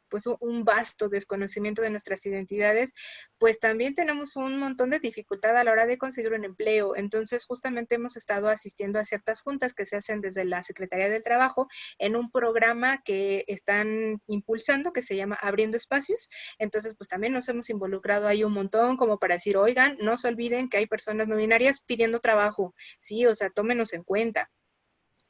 S3: pues un vasto desconocimiento de nuestras identidades, pues también tenemos un montón de dificultad a la hora de conseguir un empleo. Entonces, justamente hemos estado asistiendo a ciertas juntas que se hacen desde la Secretaría del Trabajo en un programa que están impulsando que se llama Abriendo Espacios. Entonces, pues también nos hemos involucrado ahí un montón como para decir, oigan, no se olviden que hay personas no binarias pidiendo trabajo, sí, o sea, tómenos en cuenta.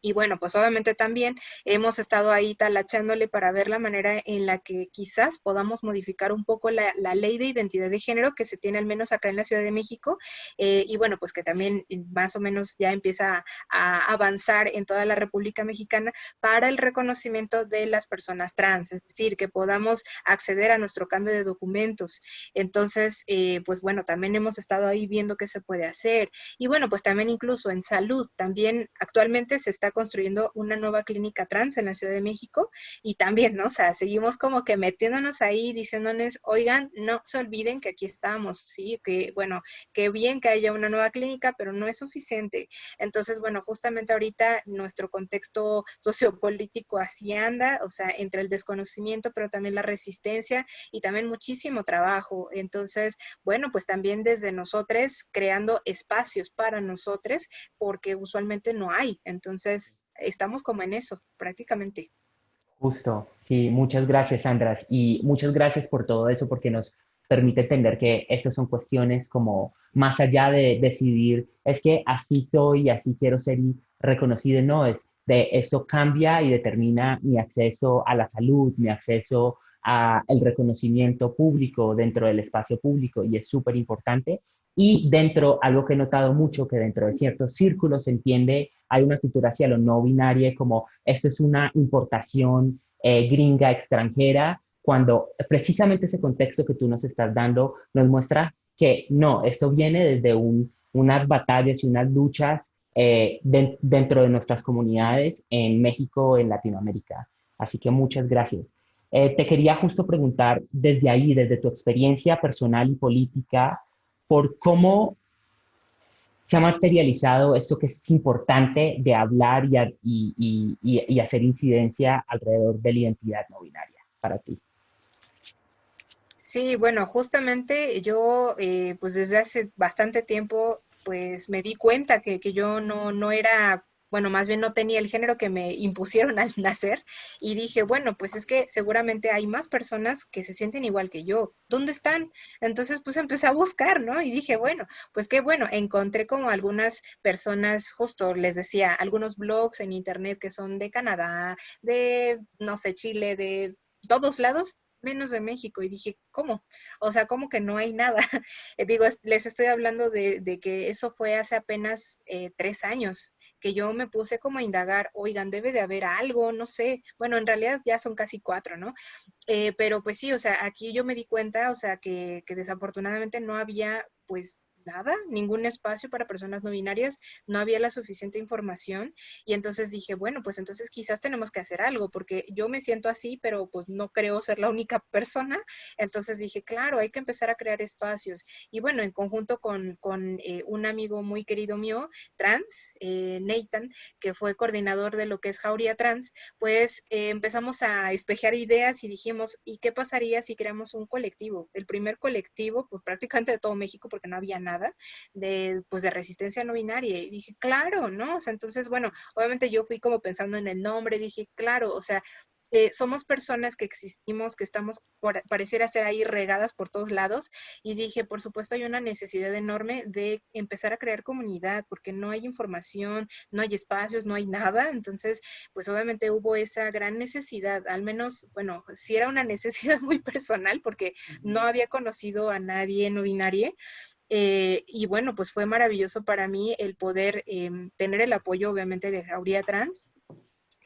S3: Y bueno, pues obviamente también hemos estado ahí talachándole para ver la manera en la que quizás podamos modificar un poco la ley de identidad de género que se tiene al menos acá en la Ciudad de México. Y bueno, pues que también más o menos ya empieza a avanzar en toda la República Mexicana para el reconocimiento de las personas trans, es decir, que podamos acceder a nuestro cambio de documentos. Entonces, pues bueno, también hemos estado ahí viendo qué se puede hacer. Y bueno, pues también incluso en salud, también actualmente se está construyendo una nueva clínica trans en la Ciudad de México y también, ¿no? O sea, seguimos como que metiéndonos ahí, diciéndonos, oigan, no se olviden que aquí estamos, ¿sí? Que bueno, que bien que haya una nueva clínica, pero no es suficiente. Entonces, bueno, justamente ahorita nuestro contexto sociopolítico así anda, o sea, entre el desconocimiento, pero también la resistencia y también muchísimo trabajo. Entonces, bueno, pues también desde nosotros creando espacios para nosotros, porque usualmente no hay. Entonces, estamos como en eso, prácticamente.
S2: Justo, sí, muchas gracias, Sandra, y muchas gracias por todo eso, porque nos permite entender que estas son cuestiones como más allá de decidir, es que así soy y así quiero ser y reconocido, no, es de esto cambia y determina mi acceso a la salud, mi acceso a el reconocimiento público dentro del espacio público, y es súper importante. Y dentro, algo que he notado mucho, que dentro de ciertos círculos se entiende, hay una cultura hacia lo no binario, como esto es una importación gringa, extranjera, cuando precisamente ese contexto que tú nos estás dando nos muestra que no, esto viene desde unas batallas y unas luchas dentro de nuestras comunidades en México, en Latinoamérica. Así que muchas gracias. Te quería justo preguntar desde ahí, desde tu experiencia personal y política, por cómo se ha materializado esto que es importante de hablar y hacer incidencia alrededor de la identidad no binaria para ti.
S3: Sí, bueno, justamente yo, pues desde hace bastante tiempo, pues me di cuenta que yo no era, bueno, más bien no tenía el género que me impusieron al nacer y dije, bueno, pues es que seguramente hay más personas que se sienten igual que yo. ¿Dónde están? Entonces, pues empecé a buscar, ¿no? Y dije, bueno, pues qué bueno, encontré como algunas personas, justo les decía, algunos blogs en internet que son de Canadá, de, no sé, Chile, de todos lados menos de México. Y dije, ¿cómo? O sea, ¿cómo que no hay nada? Digo, les estoy hablando de que eso fue hace apenas 3 años, que yo me puse como a indagar, oigan, debe de haber algo, no sé. Bueno, en realidad ya son casi 4, ¿no? Pero pues sí, o sea, aquí yo me di cuenta, o sea, que desafortunadamente no había, pues, nada, ningún espacio para personas no binarias, no había la suficiente información y entonces dije, bueno, pues entonces quizás tenemos que hacer algo porque yo me siento así, pero pues no creo ser la única persona. Entonces dije, claro, hay que empezar a crear espacios. Y bueno, en conjunto con un amigo muy querido mío, trans, Nathan, que fue coordinador de lo que es Jauría Trans, pues empezamos a espejear ideas y dijimos, ¿y qué pasaría si creamos un colectivo? El primer colectivo, pues prácticamente de todo México, porque no había nada, pues de resistencia no binaria. Y dije, claro, ¿no? O sea, entonces, bueno, obviamente yo fui como pensando en el nombre, dije, claro, o sea, somos personas que existimos, que estamos, pareciera ser ahí regadas por todos lados, y dije, por supuesto hay una necesidad enorme de empezar a crear comunidad, porque no hay información, no hay espacios, no hay nada, entonces, pues obviamente hubo esa gran necesidad, al menos, bueno, sí era una necesidad muy personal, porque no había conocido a nadie no binario, y bueno, pues fue maravilloso para mí el poder tener el apoyo, obviamente, de Jauría Trans,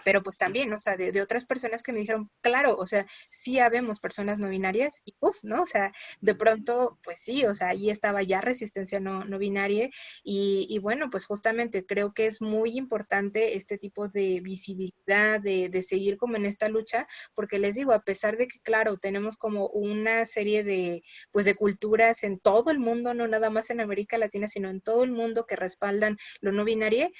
S3: pero pues también, o sea, de otras personas que me dijeron, claro, o sea, sí habemos personas no binarias y uff, ¿no? O sea, de pronto, pues sí, o sea, ahí estaba ya resistencia no binaria y bueno, pues justamente creo que es muy importante este tipo de visibilidad, de seguir como en esta lucha, porque les digo, a pesar de que, claro, tenemos como una serie de, pues de culturas en todo el mundo, no nada más en América Latina, sino en todo el mundo que respaldan lo no binario,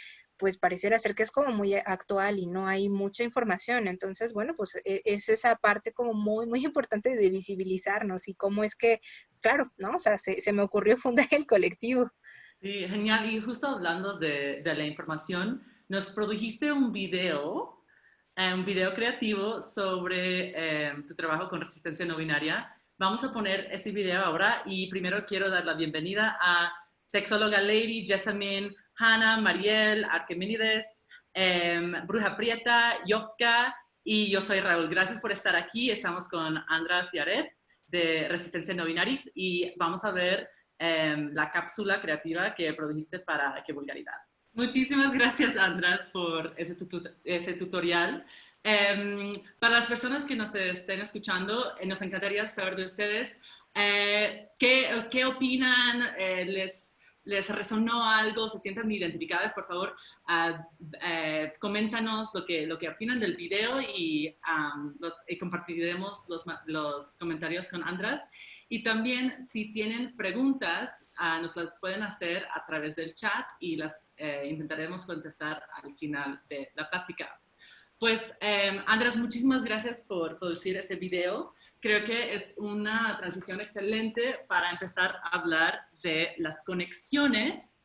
S3: pues pareciera ser que es como muy actual y no hay mucha información. Entonces, bueno, pues es esa parte como muy, muy importante de visibilizarnos y cómo es que, claro, ¿no? O sea, se me ocurrió fundar el colectivo.
S1: Sí, genial. Y justo hablando de la información, nos produjiste un video creativo sobre tu trabajo con resistencia no binaria. Vamos a poner ese video ahora y primero quiero dar la bienvenida a sexóloga Lady, Jessamine, Hannah, Mariel, Arquimenides, Bruja Prieta, Yotka y yo soy Raúl. Gracias por estar aquí. Estamos con Andras Yaret de Resistencia No Binarix y vamos a ver la cápsula creativa que produjiste para Qué Vulgaridad. Muchísimas gracias, Andras, por ese tutorial. Para las personas que nos estén escuchando, nos encantaría saber de ustedes qué opinan, les resonó algo, se sienten identificadas, por favor, coméntanos lo que opinan del video y compartiremos los comentarios con Andras. Y también, si tienen preguntas, nos las pueden hacer a través del chat y las intentaremos contestar al final de la práctica. Pues, Andrés, muchísimas gracias por producir este video. Creo que es una transición excelente para empezar a hablar de las conexiones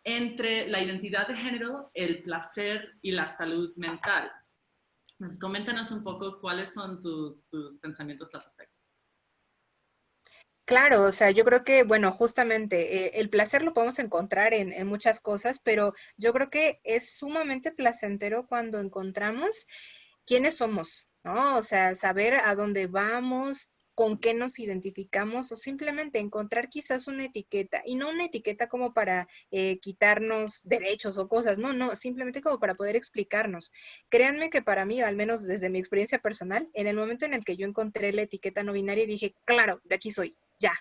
S1: entre la identidad de género, el placer y la salud mental. Entonces, coméntanos un poco cuáles son tus pensamientos al respecto.
S3: Claro, o sea, yo creo que, bueno, justamente el placer lo podemos encontrar en muchas cosas, pero yo creo que es sumamente placentero cuando encontramos quiénes somos, ¿no? O sea, saber a dónde vamos, con qué nos identificamos o simplemente encontrar quizás una etiqueta y no una etiqueta como para quitarnos derechos o cosas, no, no, simplemente como para poder explicarnos. Créanme que para mí, al menos desde mi experiencia personal, en el momento en el que yo encontré la etiqueta no binaria, dije, claro, de aquí soy, ya.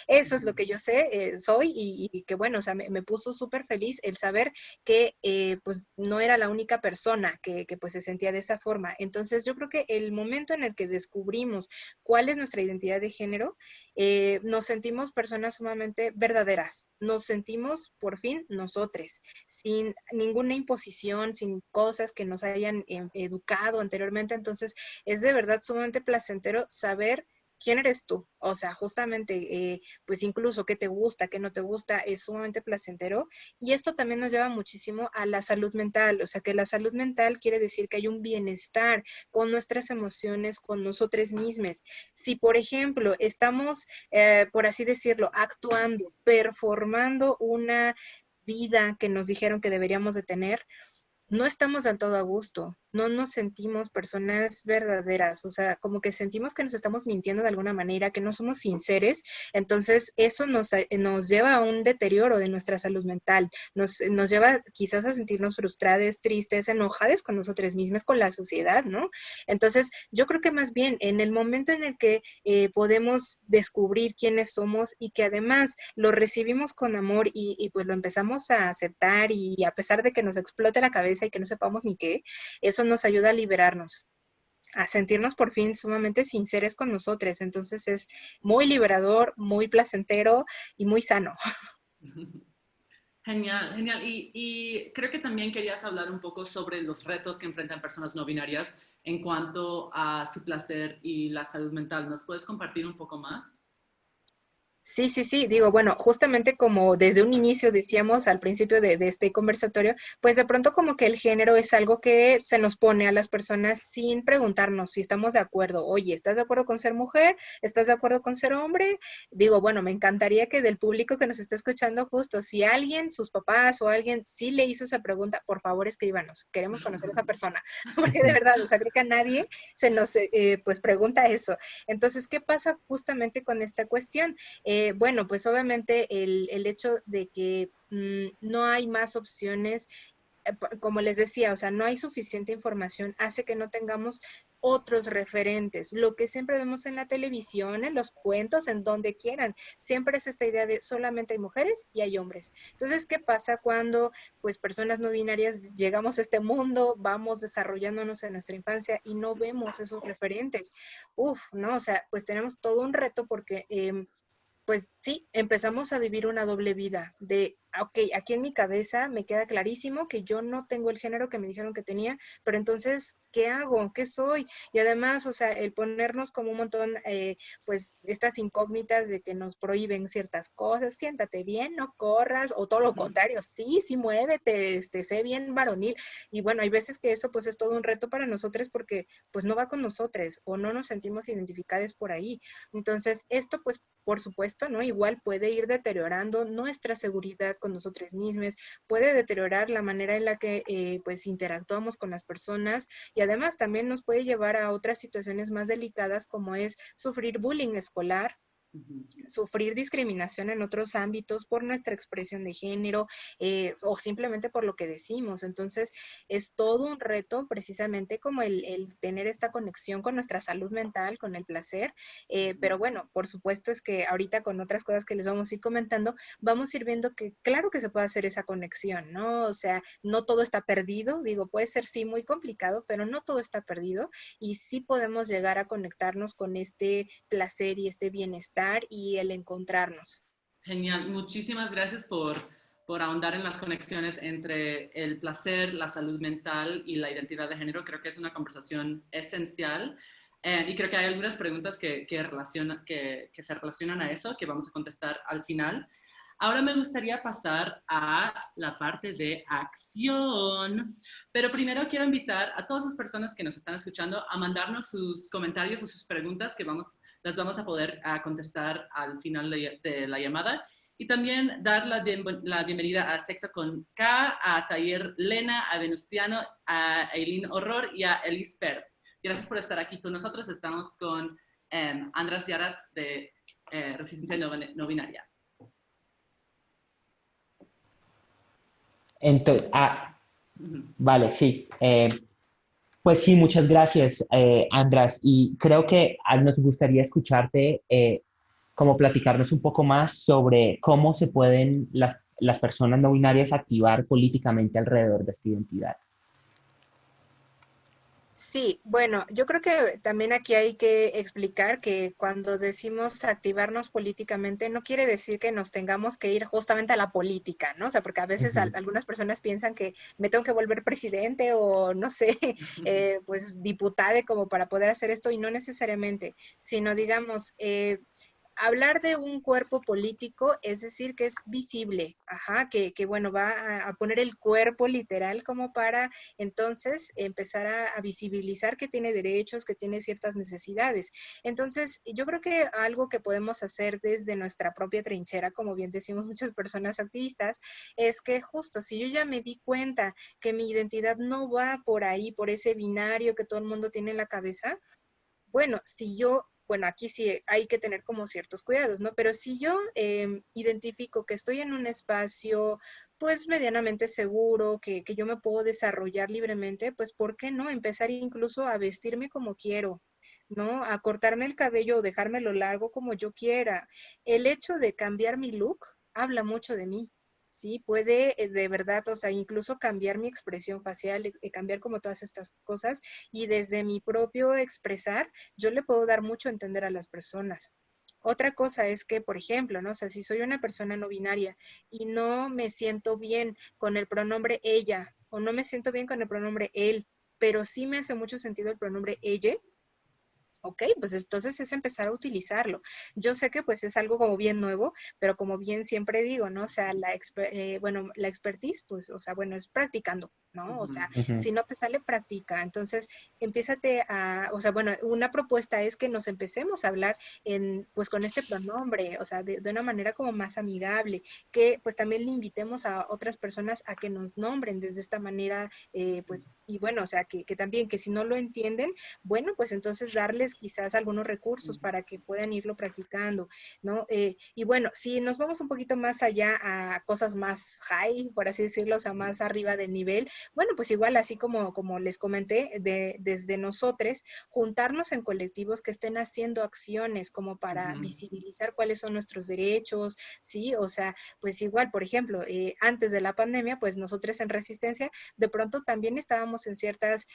S3: Eso es lo que yo sé, soy y que bueno, o sea, me puso súper feliz el saber que pues no era la única persona que pues se sentía de esa forma. Entonces yo creo que el momento en el que descubrimos cuál es nuestra identidad de género, nos sentimos personas sumamente verdaderas, nos sentimos por fin nosotros, sin ninguna imposición, sin cosas que nos hayan educado anteriormente. Entonces es de verdad sumamente placentero saber quién eres tú. O sea, justamente, pues incluso qué te gusta, qué no te gusta, es sumamente placentero. Y esto también nos lleva muchísimo a la salud mental. O sea, que la salud mental quiere decir que hay un bienestar con nuestras emociones, con nosotros mismos. Si, por ejemplo, estamos, por así decirlo, actuando, performando una vida que nos dijeron que deberíamos de tener, no estamos del todo a gusto, no nos sentimos personas verdaderas, o sea, como que sentimos que nos estamos mintiendo de alguna manera, que no somos sinceros, entonces eso nos lleva a un deterioro de nuestra salud mental, nos lleva quizás a sentirnos frustradas, tristes, enojadas con nosotros mismos, con la sociedad, ¿no? Entonces, yo creo que más bien en el momento en el que podemos descubrir quiénes somos y que además lo recibimos con amor y pues lo empezamos a aceptar y a pesar de que nos explote la cabeza y que no sepamos ni qué, eso nos ayuda a liberarnos, a sentirnos por fin sumamente sinceros con nosotros. Entonces es muy liberador, muy placentero y muy sano.
S1: Genial, genial. Y creo que también querías hablar un poco sobre los retos que enfrentan personas no binarias en cuanto a su placer y la salud mental. ¿Nos puedes compartir un poco más?
S3: Sí, sí, sí, digo, bueno, justamente como desde un inicio decíamos al principio de este conversatorio, pues de pronto como que el género es algo que se nos pone a las personas sin preguntarnos si estamos de acuerdo. Oye, ¿estás de acuerdo con ser mujer? ¿Estás de acuerdo con ser hombre? Digo, bueno, me encantaría que del público que nos está escuchando justo, si alguien, sus papás o alguien sí le hizo esa pregunta, por favor escríbanos, queremos conocer a esa persona, porque de verdad, o sea, creo que a nadie se nos pues pregunta eso. Entonces, ¿qué pasa justamente con esta cuestión? Bueno, pues obviamente el hecho de que no hay más opciones, como les decía, o sea, no hay suficiente información, hace que no tengamos otros referentes. Lo que siempre vemos en la televisión, en los cuentos, en donde quieran, siempre es esta idea de solamente hay mujeres y hay hombres. Entonces, ¿qué pasa cuando pues personas no binarias llegamos a este mundo, vamos desarrollándonos en nuestra infancia y no vemos esos referentes? Uf, ¿no? O sea, pues tenemos todo un reto porque pues sí, empezamos a vivir una doble vida de, ok, aquí en mi cabeza me queda clarísimo que yo no tengo el género que me dijeron que tenía, pero entonces, ¿qué hago? ¿Qué soy? Y además, o sea, el ponernos como un montón, pues, estas incógnitas de que nos prohíben ciertas cosas, siéntate bien, no corras, o todo lo contrario, sí, sí, muévete, sé bien varonil. Y bueno, hay veces que eso pues es todo un reto para nosotros porque pues no va con nosotros o no nos sentimos identificados por ahí. Entonces, esto pues por supuesto, ¿no? Igual puede ir deteriorando nuestra seguridad con nosotros mismos, puede deteriorar la manera en la que pues interactuamos con las personas y además también nos puede llevar a otras situaciones más delicadas como es sufrir bullying escolar, sufrir discriminación en otros ámbitos por nuestra expresión de género o simplemente por lo que decimos. Entonces, es todo un reto precisamente como el tener esta conexión con nuestra salud mental, con el placer. Pero bueno, por supuesto es que ahorita con otras cosas que les vamos a ir comentando, vamos a ir viendo que claro que se puede hacer esa conexión, ¿no? O sea, no todo está perdido, digo, puede ser sí muy complicado, pero no todo está perdido y sí podemos llegar a conectarnos con este placer y este bienestar y el encontrarnos.
S1: Genial, muchísimas gracias por ahondar en las conexiones entre el placer, la salud mental y la identidad de género. Creo que es una conversación esencial y creo que hay algunas preguntas que se relacionan a eso que vamos a contestar al final. Ahora me gustaría pasar a la parte de acción, pero primero quiero invitar a todas las personas que nos están escuchando a mandarnos sus comentarios o sus preguntas que las vamos a poder contestar al final de la llamada. Y también dar la bienvenida a Sexo con K, a Taller Lena, a Venustiano, a Eileen Horror y a Elise Per. Gracias por estar aquí con nosotros. Estamos con András Yarat de Resistencia No Binaria.
S2: Entonces, vale, sí. Pues sí, muchas gracias, András. Y creo que nos gustaría escucharte, como platicarnos un poco más sobre cómo se pueden las personas no binarias activar políticamente alrededor de esta identidad.
S3: Sí, bueno, yo creo que también aquí hay que explicar que cuando decimos activarnos políticamente no quiere decir que nos tengamos que ir justamente a la política, ¿no? O sea, porque a veces
S2: Ujú.
S3: algunas personas piensan que me tengo que volver presidente o no sé, pues diputada como para poder hacer esto y no necesariamente, sino digamos, hablar de un cuerpo político es decir que es visible, ajá, que bueno, va a poner el cuerpo literal como para entonces empezar a visibilizar que tiene derechos, que tiene ciertas necesidades. Entonces, yo creo que algo que podemos hacer desde nuestra propia trinchera, como bien decimos muchas personas activistas, es que justo si yo ya me di cuenta que mi identidad no va por ahí, por ese binario que todo el mundo tiene en la cabeza, bueno, si yo, bueno, aquí sí hay que tener como ciertos cuidados, ¿no? Pero si yo identifico que estoy en un espacio, pues medianamente seguro, que yo me puedo desarrollar libremente, pues ¿por qué no empezar incluso a vestirme como quiero? ¿No? A cortarme el cabello o dejármelo largo como yo quiera. El hecho de cambiar mi look habla mucho de mí. Sí, puede de verdad, o sea, incluso cambiar mi expresión facial, cambiar como todas estas cosas y desde mi propio expresar, yo le puedo dar mucho a entender a las personas. Otra cosa es que, por ejemplo, ¿no? O sea, si soy una persona no binaria y no me siento bien con el pronombre ella o no me siento bien con el pronombre él, pero sí me hace mucho sentido el pronombre ella, ok, pues entonces es empezar a utilizarlo. Yo sé que pues es algo como bien nuevo, pero como bien siempre digo, ¿no? O sea, bueno, la expertise, pues, o sea, bueno, es practicando, ¿no? O sea,
S2: Ujú.
S3: si no te sale, practica. Entonces, empiézate a, o sea, bueno, una propuesta es que nos empecemos a hablar pues con este pronombre, o sea, de una manera como más amigable, que pues también le invitemos a otras personas a que nos nombren desde esta manera, pues, y bueno, o sea, que también, que si no lo entienden, bueno, pues entonces darles quizás algunos recursos para que puedan irlo practicando, ¿no? Y bueno, si nos vamos un poquito más allá a cosas más high, por así decirlo, o sea, más arriba del nivel, bueno, pues igual así como les comenté, desde nosotros, juntarnos en colectivos que estén haciendo acciones como para visibilizar cuáles son nuestros derechos, ¿sí? O sea, pues igual, por ejemplo, antes de la pandemia, pues nosotros en Resistencia, de pronto también estábamos en ciertas,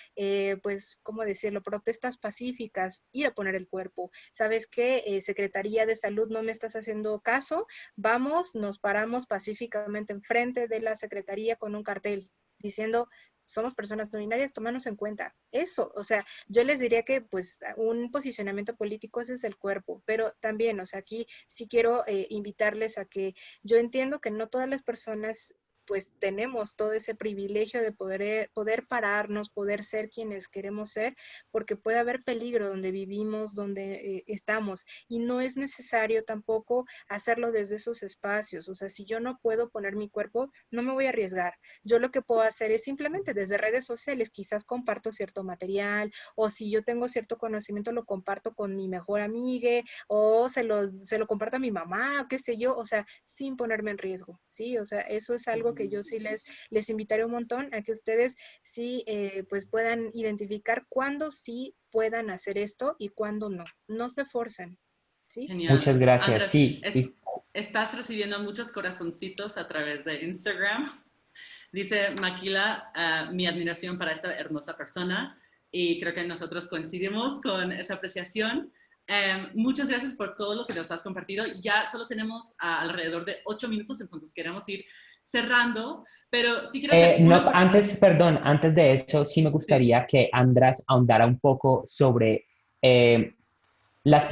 S3: pues, ¿cómo decirlo?, protestas pacíficas, ir a poner el cuerpo. ¿Sabes qué? Secretaría de Salud, no me estás haciendo caso, vamos, nos paramos pacíficamente enfrente de la Secretaría con un cartel diciendo, somos personas no binarias, tómanos en cuenta. Eso, o sea, yo les diría que pues un posicionamiento político ese es el cuerpo, pero también, o sea, aquí sí quiero invitarles a que yo entiendo que no todas las personas pues tenemos todo ese privilegio de poder pararnos, poder ser quienes queremos ser, porque puede haber peligro donde vivimos, donde estamos, y no es necesario tampoco hacerlo desde esos espacios. O sea, si yo no puedo poner mi cuerpo, no me voy a arriesgar. Yo lo que puedo hacer es simplemente desde redes sociales, quizás comparto cierto material, o si yo tengo cierto conocimiento, lo comparto con mi mejor amiga, o se lo comparto a mi mamá, o qué sé yo, o sea, sin ponerme en riesgo, ¿sí? O sea, eso es algo que yo sí les invitaré un montón a que ustedes sí pues puedan identificar cuándo sí puedan hacer esto y cuándo no. No se forcen, ¿sí?
S1: Genial.
S2: Muchas gracias.
S1: Andrés,
S2: Sí,
S1: estás recibiendo muchos corazoncitos a través de Instagram. Dice Maquila, mi admiración para esta hermosa persona y creo que nosotros coincidimos con esa apreciación. Muchas gracias por todo lo que nos has compartido. Ya solo tenemos alrededor de 8 minutos, entonces queremos ir cerrando, pero sí quiero hacer
S2: no,
S1: una pregunta.
S2: perdón, antes de eso, sí me
S1: Sí.
S2: gustaría que András ahondara un poco sobre eh,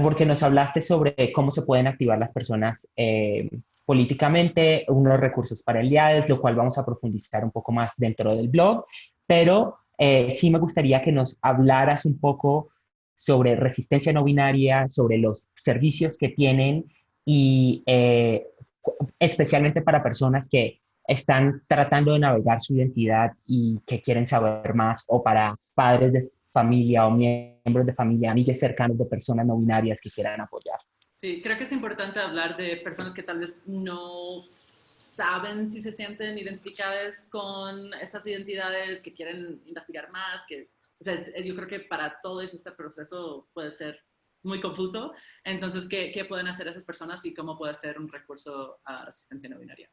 S2: porque nos hablaste sobre cómo se pueden activar las personas políticamente, unos recursos para aliados, lo cual vamos a profundizar un poco más dentro del blog, pero sí me gustaría que nos hablaras un poco sobre resistencia no binaria, sobre los servicios que tienen y especialmente para personas que están tratando de navegar su identidad y que quieren saber más, o para padres de familia o miembros de familia, amigos cercanos de personas no binarias que quieran apoyar.
S1: Sí, creo que es importante hablar de personas que tal vez no saben si se sienten identificadas con estas identidades, que quieren investigar más, que, o sea, yo creo que para todo eso este proceso puede ser muy confuso. Entonces, ¿qué pueden hacer esas personas y cómo puede ser un recurso a asistencia no binaria?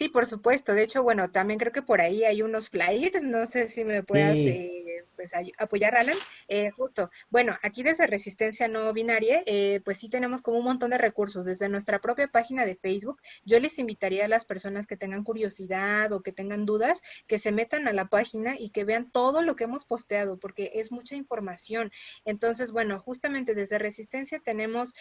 S3: Sí, por supuesto. De hecho, bueno, también creo que por ahí hay unos flyers. No sé si me puedas
S2: Sí,
S3: pues, apoyar, Alan. Justo, bueno, aquí desde Resistencia No Binaria, pues sí tenemos como un montón de recursos. Desde nuestra propia página de Facebook, yo les invitaría a las personas que tengan curiosidad o que tengan dudas, que se metan a la página y que vean todo lo que hemos posteado, porque es mucha información. Entonces, bueno, justamente desde Resistencia tenemos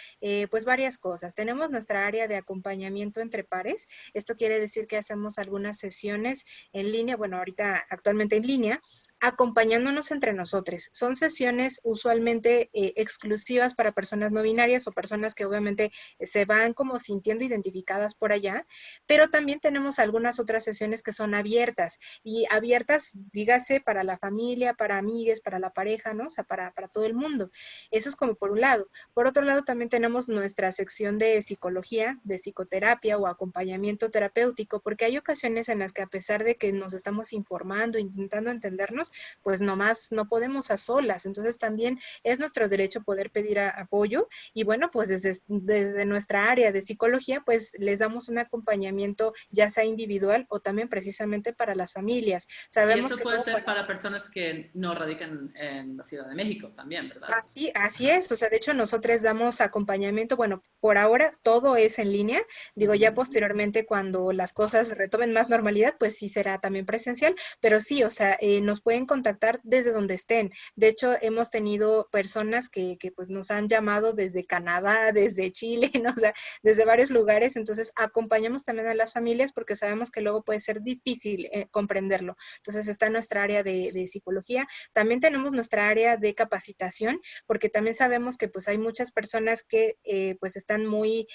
S3: pues varias cosas. Tenemos nuestra área de acompañamiento entre pares. Esto quiere decir que hacemos algunas sesiones en línea, bueno, ahorita actualmente en línea, acompañándonos entre nosotros. Son sesiones usualmente exclusivas para personas no binarias o personas que obviamente se van como sintiendo identificadas por allá, pero también tenemos algunas otras sesiones que son abiertas y abiertas, dígase, para la familia, para amigues, para la pareja, ¿no? O sea, para todo el mundo. Eso es como por un lado. Por otro lado, también tenemos nuestra sección de psicología, de psicoterapia o acompañamiento terapéutico, porque hay ocasiones en las que a pesar de que nos estamos informando, intentando entendernos, pues nomás no podemos a solas. Entonces también es nuestro derecho poder pedir apoyo y bueno, pues desde nuestra área de psicología, pues les damos un acompañamiento ya sea individual o también precisamente para las familias.
S1: Y
S3: Sabemos
S1: esto
S3: que
S1: puede
S3: luego
S1: ser para personas que no radican en la Ciudad de México también, ¿verdad?
S3: así es, o sea, de hecho nosotros damos acompañamiento, bueno, por ahora todo es en línea, digo, ya posteriormente cuando las cosas retomen más normalidad, pues sí será también presencial, pero sí, o sea, nos pueden contactar desde donde estén. De hecho, hemos tenido personas que pues nos han llamado desde Canadá, desde Chile, ¿no? O sea, desde varios lugares, entonces acompañamos también a las familias porque sabemos que luego puede ser difícil comprenderlo. Entonces está nuestra área de psicología, también tenemos nuestra área de capacitación, porque también sabemos que pues hay muchas personas que pues están muy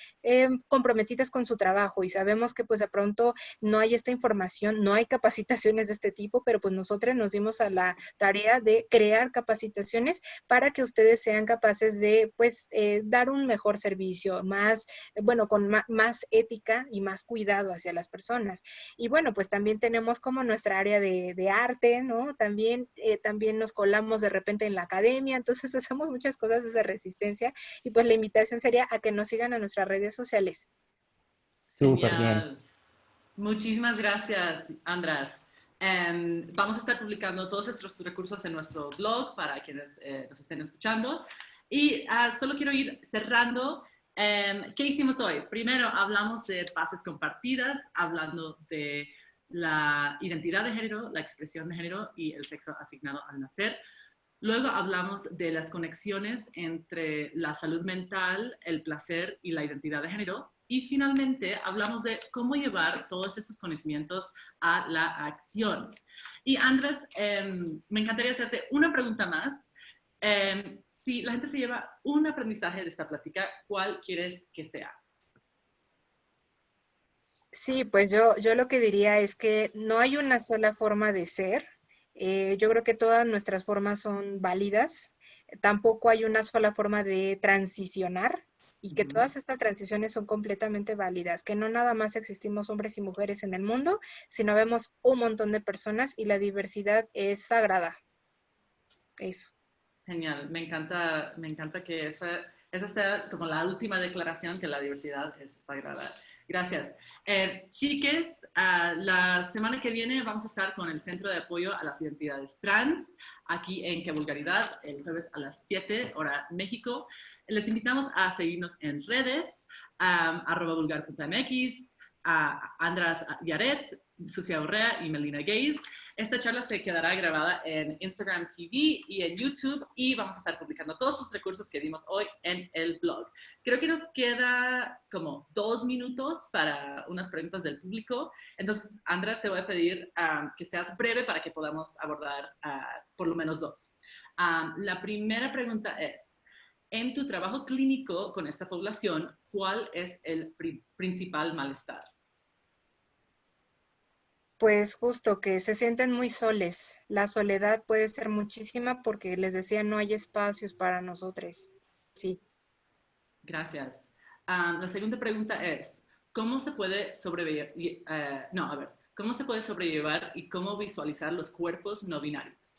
S3: comprometidas con su trabajo y sabemos que pues de pronto no hay esta información, no hay capacitaciones de este tipo, pero pues nosotros nos dimos a la tarea de crear capacitaciones para que ustedes sean capaces de pues dar un mejor servicio, más, bueno, con más ética y más cuidado hacia las personas. Y bueno, pues también tenemos como nuestra área de arte, ¿no? También nos colamos de repente en la academia, entonces hacemos muchas cosas desde Resistencia y pues la invitación sería a que nos sigan a nuestras redes sociales.
S2: súper bien.
S1: Genial. Muchísimas gracias, András. Vamos a estar publicando todos estos recursos en nuestro blog para quienes nos estén escuchando. Y solo quiero ir cerrando. ¿Qué hicimos hoy? Primero hablamos de bases compartidas, hablando de la identidad de género, la expresión de género y el sexo asignado al nacer. Luego hablamos de las conexiones entre la salud mental, el placer y la identidad de género. Y finalmente hablamos de cómo llevar todos estos conocimientos a la acción. Y Andrés, me encantaría hacerte una pregunta más. Si la gente se lleva un aprendizaje de esta plática, ¿cuál quieres que sea?
S3: Sí, pues yo lo que diría es que no hay una sola forma de ser. Yo creo que todas nuestras formas son válidas. Tampoco hay una sola forma de transicionar y que todas estas transiciones son completamente válidas, que no nada más existimos hombres y mujeres en el mundo, sino vemos un montón de personas y la diversidad es sagrada. Eso.
S1: Genial, me encanta que esa sea como la última declaración, que la diversidad es sagrada. Gracias. Chiques, la semana que viene vamos a estar con el Centro de Apoyo a las Identidades Trans, aquí en Qué Vulgaridad, el jueves a las 7, hora México. Les invitamos a seguirnos en redes, @vulgar.mx, a András Yaret, Sucia Urrea y Melina Gaze. Esta charla se quedará grabada en Instagram TV y en YouTube y vamos a estar publicando todos los recursos que dimos hoy en el blog. Creo que nos queda como 2 minutos para unas preguntas del público. Entonces, Andrés, te voy a pedir que seas breve para que podamos abordar por lo menos 2. La primera pregunta es, en tu trabajo clínico con esta población, ¿cuál es el principal malestar?
S3: Pues justo que se sienten muy soles. La soledad puede ser muchísima porque les decía, no hay espacios para nosotros. Sí.
S1: Gracias. La segunda pregunta es, ¿cómo se puede sobrellevar, ¿cómo se puede sobrellevar y cómo visualizar los cuerpos no binarios?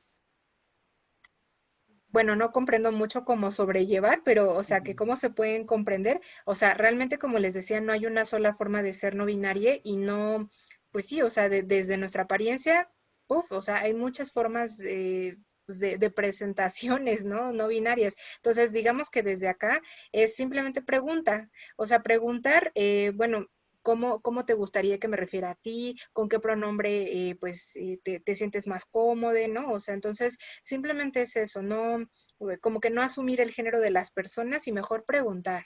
S3: Bueno, no comprendo mucho cómo sobrellevar, pero, o sea, que cómo se pueden comprender. O sea, realmente, como les decía, no hay una sola forma de ser no binaria y no, pues sí, o sea, desde nuestra apariencia, uf, o sea, hay muchas formas pues, de presentaciones, ¿no? No binarias. Entonces, digamos que desde acá es simplemente pregunta, o sea, preguntar, bueno, ¿cómo te gustaría que me refiera a ti? ¿Con qué pronombre, pues, te sientes más cómodo, ¿no? O sea, entonces, simplemente es eso, no, como que no asumir el género de las personas y mejor preguntar.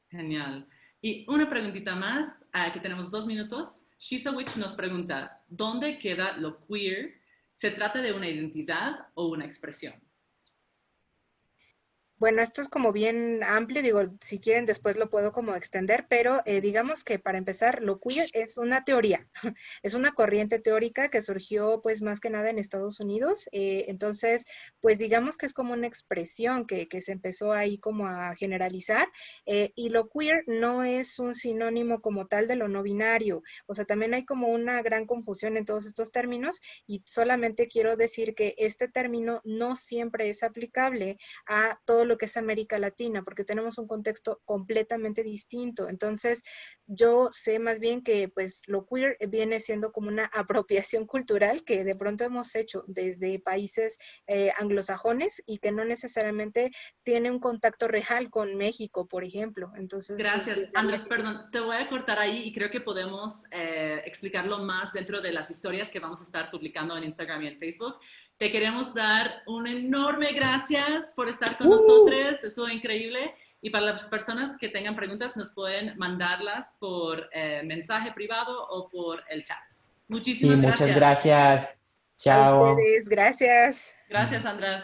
S1: Genial. Y una preguntita más, que tenemos 2 minutos. Shisawich nos pregunta, ¿dónde queda lo queer? ¿Se trata de una identidad o una expresión?
S3: Bueno, esto es como bien amplio, digo, si quieren después lo puedo como extender, pero digamos que para empezar, lo queer es una teoría, es una corriente teórica que surgió pues más que nada en Estados Unidos, entonces pues digamos que es como una expresión que se empezó ahí como a generalizar, y lo queer no es un sinónimo como tal de lo no binario, o sea, también hay como una gran confusión en todos estos términos y solamente quiero decir que este término no siempre es aplicable a todo lo que es América Latina, porque tenemos un contexto completamente distinto. Entonces, yo sé más bien que pues lo queer viene siendo como una apropiación cultural que de pronto hemos hecho desde países anglosajones y que no necesariamente tiene un contacto real con México, por ejemplo. Entonces, pues
S1: Gracias.
S3: desde ahí
S1: Andrés,
S3: empieza eso.
S1: perdón, te voy a cortar ahí y creo que podemos explicarlo más dentro de las historias que vamos a estar publicando en Instagram y en Facebook. Te queremos dar un enorme gracias por estar con nosotros, estuvo increíble. Y para las personas que tengan preguntas, nos pueden mandarlas por mensaje privado o por el chat.
S2: Sí,
S1: Muchísimas
S2: muchas
S1: gracias.
S2: gracias.
S3: A
S2: Chao.
S3: ustedes, gracias.
S1: Gracias, Andrés.